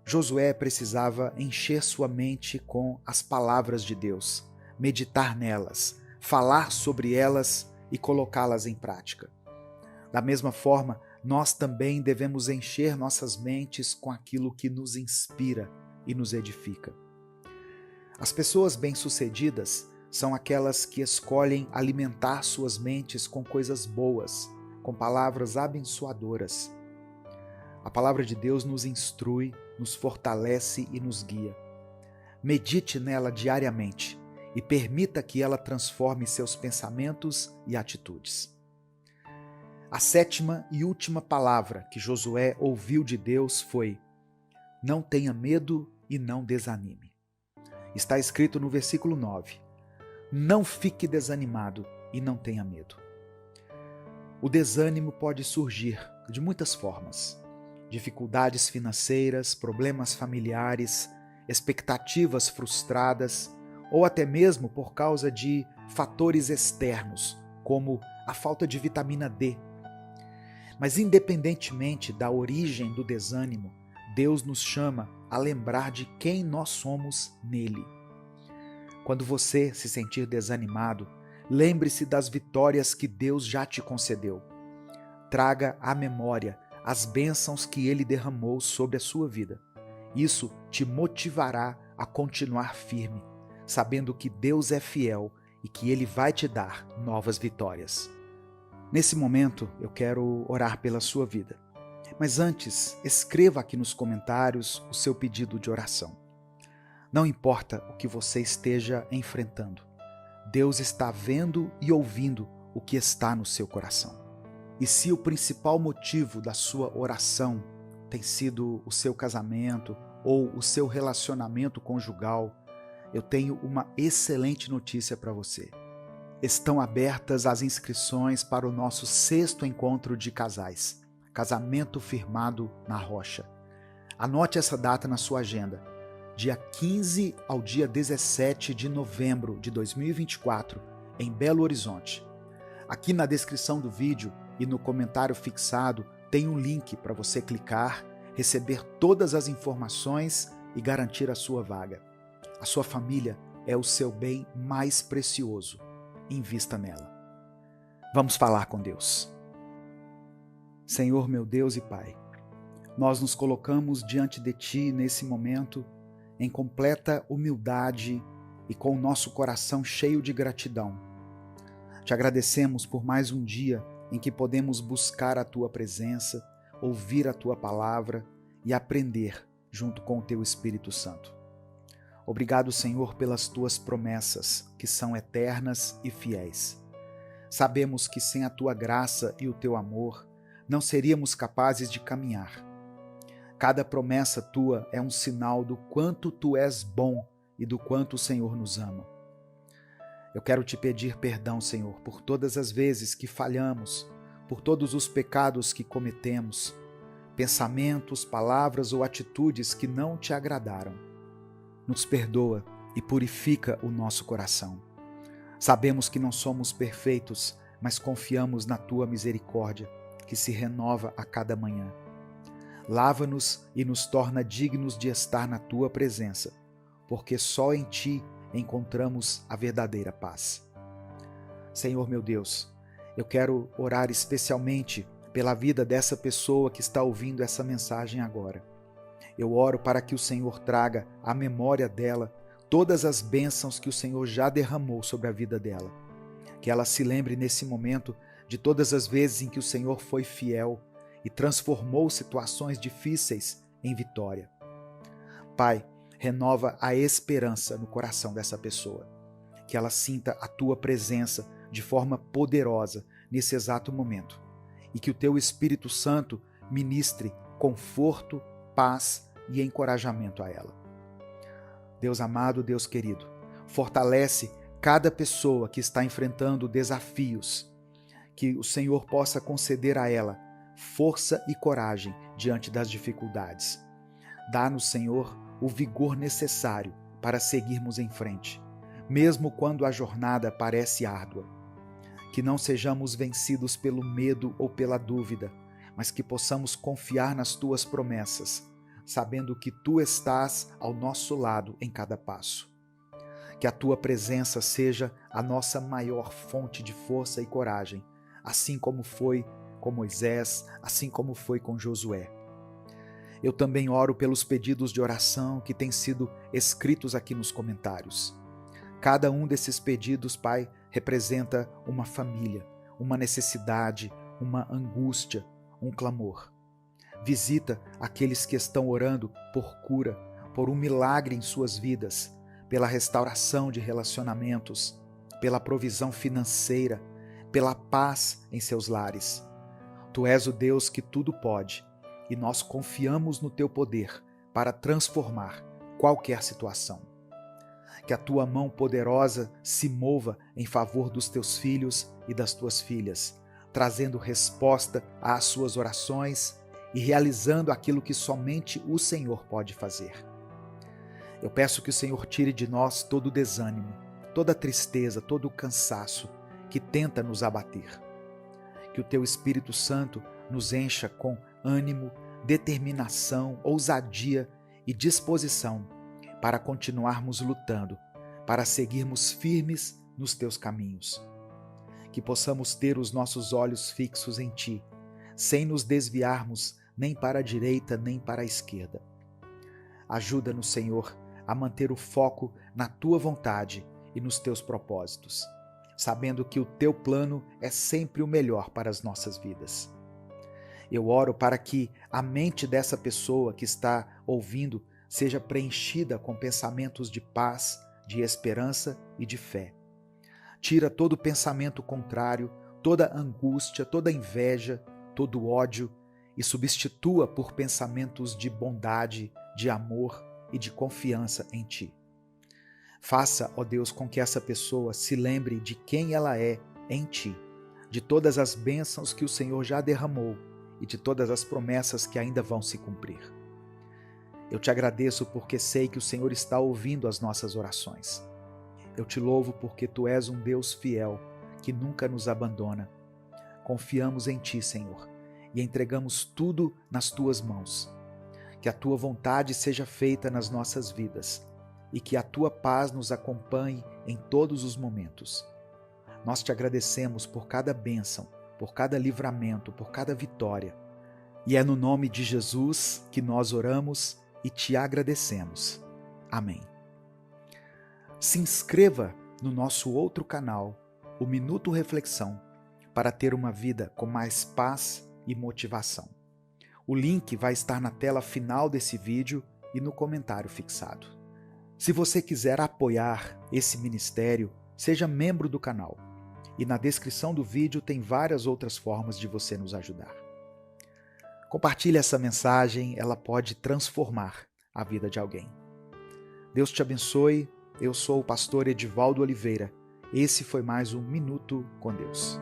Josué precisava encher sua mente com as palavras de Deus, meditar nelas, falar sobre elas e colocá-las em prática. Da mesma forma, nós também devemos encher nossas mentes com aquilo que nos inspira e nos edifica. As pessoas bem-sucedidas são aquelas que escolhem alimentar suas mentes com coisas boas, com palavras abençoadoras. A palavra de Deus nos instrui, nos fortalece e nos guia. Medite nela diariamente e permita que ela transforme seus pensamentos e atitudes. A sétima e última palavra que Josué ouviu de Deus foi: não tenha medo e não desanime. Está escrito no versículo 9: não fique desanimado e não tenha medo. O desânimo pode surgir de muitas formas: dificuldades financeiras, problemas familiares, expectativas frustradas, ou até mesmo por causa de fatores externos, como a falta de vitamina D. Mas independentemente da origem do desânimo, Deus nos chama a lembrar de quem nós somos nele. Quando você se sentir desanimado, lembre-se das vitórias que Deus já te concedeu. Traga à memória as bênçãos que Ele derramou sobre a sua vida. Isso te motivará a continuar firme, sabendo que Deus é fiel e que Ele vai te dar novas vitórias. Nesse momento, eu quero orar pela sua vida. Mas antes, escreva aqui nos comentários o seu pedido de oração. Não importa o que você esteja enfrentando, Deus está vendo e ouvindo o que está no seu coração. E se o principal motivo da sua oração tem sido o seu casamento ou o seu relacionamento conjugal, eu tenho uma excelente notícia para você. Estão abertas as inscrições para o nosso 6º encontro de casais, Casamento Firmado na Rocha. Anote essa data na sua agenda, dia 15 ao dia 17 de novembro de 2024, em Belo Horizonte. Aqui na descrição do vídeo e no comentário fixado tem um link para você clicar, receber todas as informações e garantir a sua vaga. A sua família é o seu bem mais precioso. Invista nela. Vamos falar com Deus. Senhor, meu Deus e Pai, nós nos colocamos diante de Ti nesse momento em completa humildade e com o nosso coração cheio de gratidão. Te agradecemos por mais um dia em que podemos buscar a Tua presença, ouvir a Tua palavra e aprender junto com o Teu Espírito Santo. Obrigado, Senhor, pelas Tuas promessas, que são eternas e fiéis. Sabemos que sem a Tua graça e o Teu amor, não seríamos capazes de caminhar. Cada promessa tua é um sinal do quanto tu és bom e do quanto o Senhor nos ama. Eu quero te pedir perdão, Senhor, por todas as vezes que falhamos, por todos os pecados que cometemos, pensamentos, palavras ou atitudes que não te agradaram. Nos perdoa e purifica o nosso coração. Sabemos que não somos perfeitos, mas confiamos na tua misericórdia, que se renova a cada manhã. Lava-nos e nos torna dignos de estar na tua presença, porque só em ti encontramos a verdadeira paz. Senhor meu Deus, eu quero orar especialmente pela vida dessa pessoa que está ouvindo essa mensagem agora. Eu oro para que o Senhor traga à memória dela todas as bênçãos que o Senhor já derramou sobre a vida dela. Que ela se lembre nesse momento de todas as vezes em que o Senhor foi fiel e transformou situações difíceis em vitória. Pai, renova a esperança no coração dessa pessoa. Que ela sinta a tua presença de forma poderosa nesse exato momento. E que o teu Espírito Santo ministre conforto, paz e encorajamento a ela. Deus amado, Deus querido, fortalece cada pessoa que está enfrentando desafios, que o Senhor possa conceder a ela força e coragem diante das dificuldades. Dá-nos, Senhor, o vigor necessário para seguirmos em frente, mesmo quando a jornada parece árdua. Que não sejamos vencidos pelo medo ou pela dúvida, mas que possamos confiar nas tuas promessas, sabendo que tu estás ao nosso lado em cada passo. Que a tua presença seja a nossa maior fonte de força e coragem, assim como foi com Moisés, assim como foi com Josué. Eu também oro pelos pedidos de oração que têm sido escritos aqui nos comentários. Cada um desses pedidos, Pai, representa uma família, uma necessidade, uma angústia, um clamor. Visita aqueles que estão orando por cura, por um milagre em suas vidas, pela restauração de relacionamentos, pela provisão financeira, pela paz em seus lares. Tu és o Deus que tudo pode e nós confiamos no teu poder para transformar qualquer situação. Que a tua mão poderosa se mova em favor dos teus filhos e das tuas filhas, trazendo resposta às suas orações e realizando aquilo que somente o Senhor pode fazer. Eu peço que o Senhor tire de nós todo o desânimo, toda a tristeza, todo o cansaço que tenta nos abater. Que o teu Espírito Santo nos encha com ânimo, determinação, ousadia e disposição para continuarmos lutando, para seguirmos firmes nos teus caminhos. Que possamos ter os nossos olhos fixos em ti, sem nos desviarmos nem para a direita nem para a esquerda. Ajuda-nos, Senhor, a manter o foco na tua vontade e nos teus propósitos, sabendo que o teu plano é sempre o melhor para as nossas vidas. Eu oro para que a mente dessa pessoa que está ouvindo seja preenchida com pensamentos de paz, de esperança e de fé. Tira todo pensamento contrário, toda angústia, toda inveja, todo ódio e substitua por pensamentos de bondade, de amor e de confiança em ti. Faça, ó Deus, com que essa pessoa se lembre de quem ela é em ti, de todas as bênçãos que o Senhor já derramou e de todas as promessas que ainda vão se cumprir. Eu te agradeço porque sei que o Senhor está ouvindo as nossas orações. Eu te louvo porque tu és um Deus fiel, que nunca nos abandona. Confiamos em ti, Senhor, e entregamos tudo nas tuas mãos. Que a tua vontade seja feita nas nossas vidas e que a tua paz nos acompanhe em todos os momentos. Nós te agradecemos por cada bênção, por cada livramento, por cada vitória. E é no nome de Jesus que nós oramos e te agradecemos. Amém. Se inscreva no nosso outro canal, o Minuto Reflexão, para ter uma vida com mais paz e motivação. O link vai estar na tela final desse vídeo e no comentário fixado. Se você quiser apoiar esse ministério, seja membro do canal. E na descrição do vídeo tem várias outras formas de você nos ajudar. Compartilhe essa mensagem, ela pode transformar a vida de alguém. Deus te abençoe. Eu sou o pastor Edivaldo Oliveira. Esse foi mais um Minuto com Deus.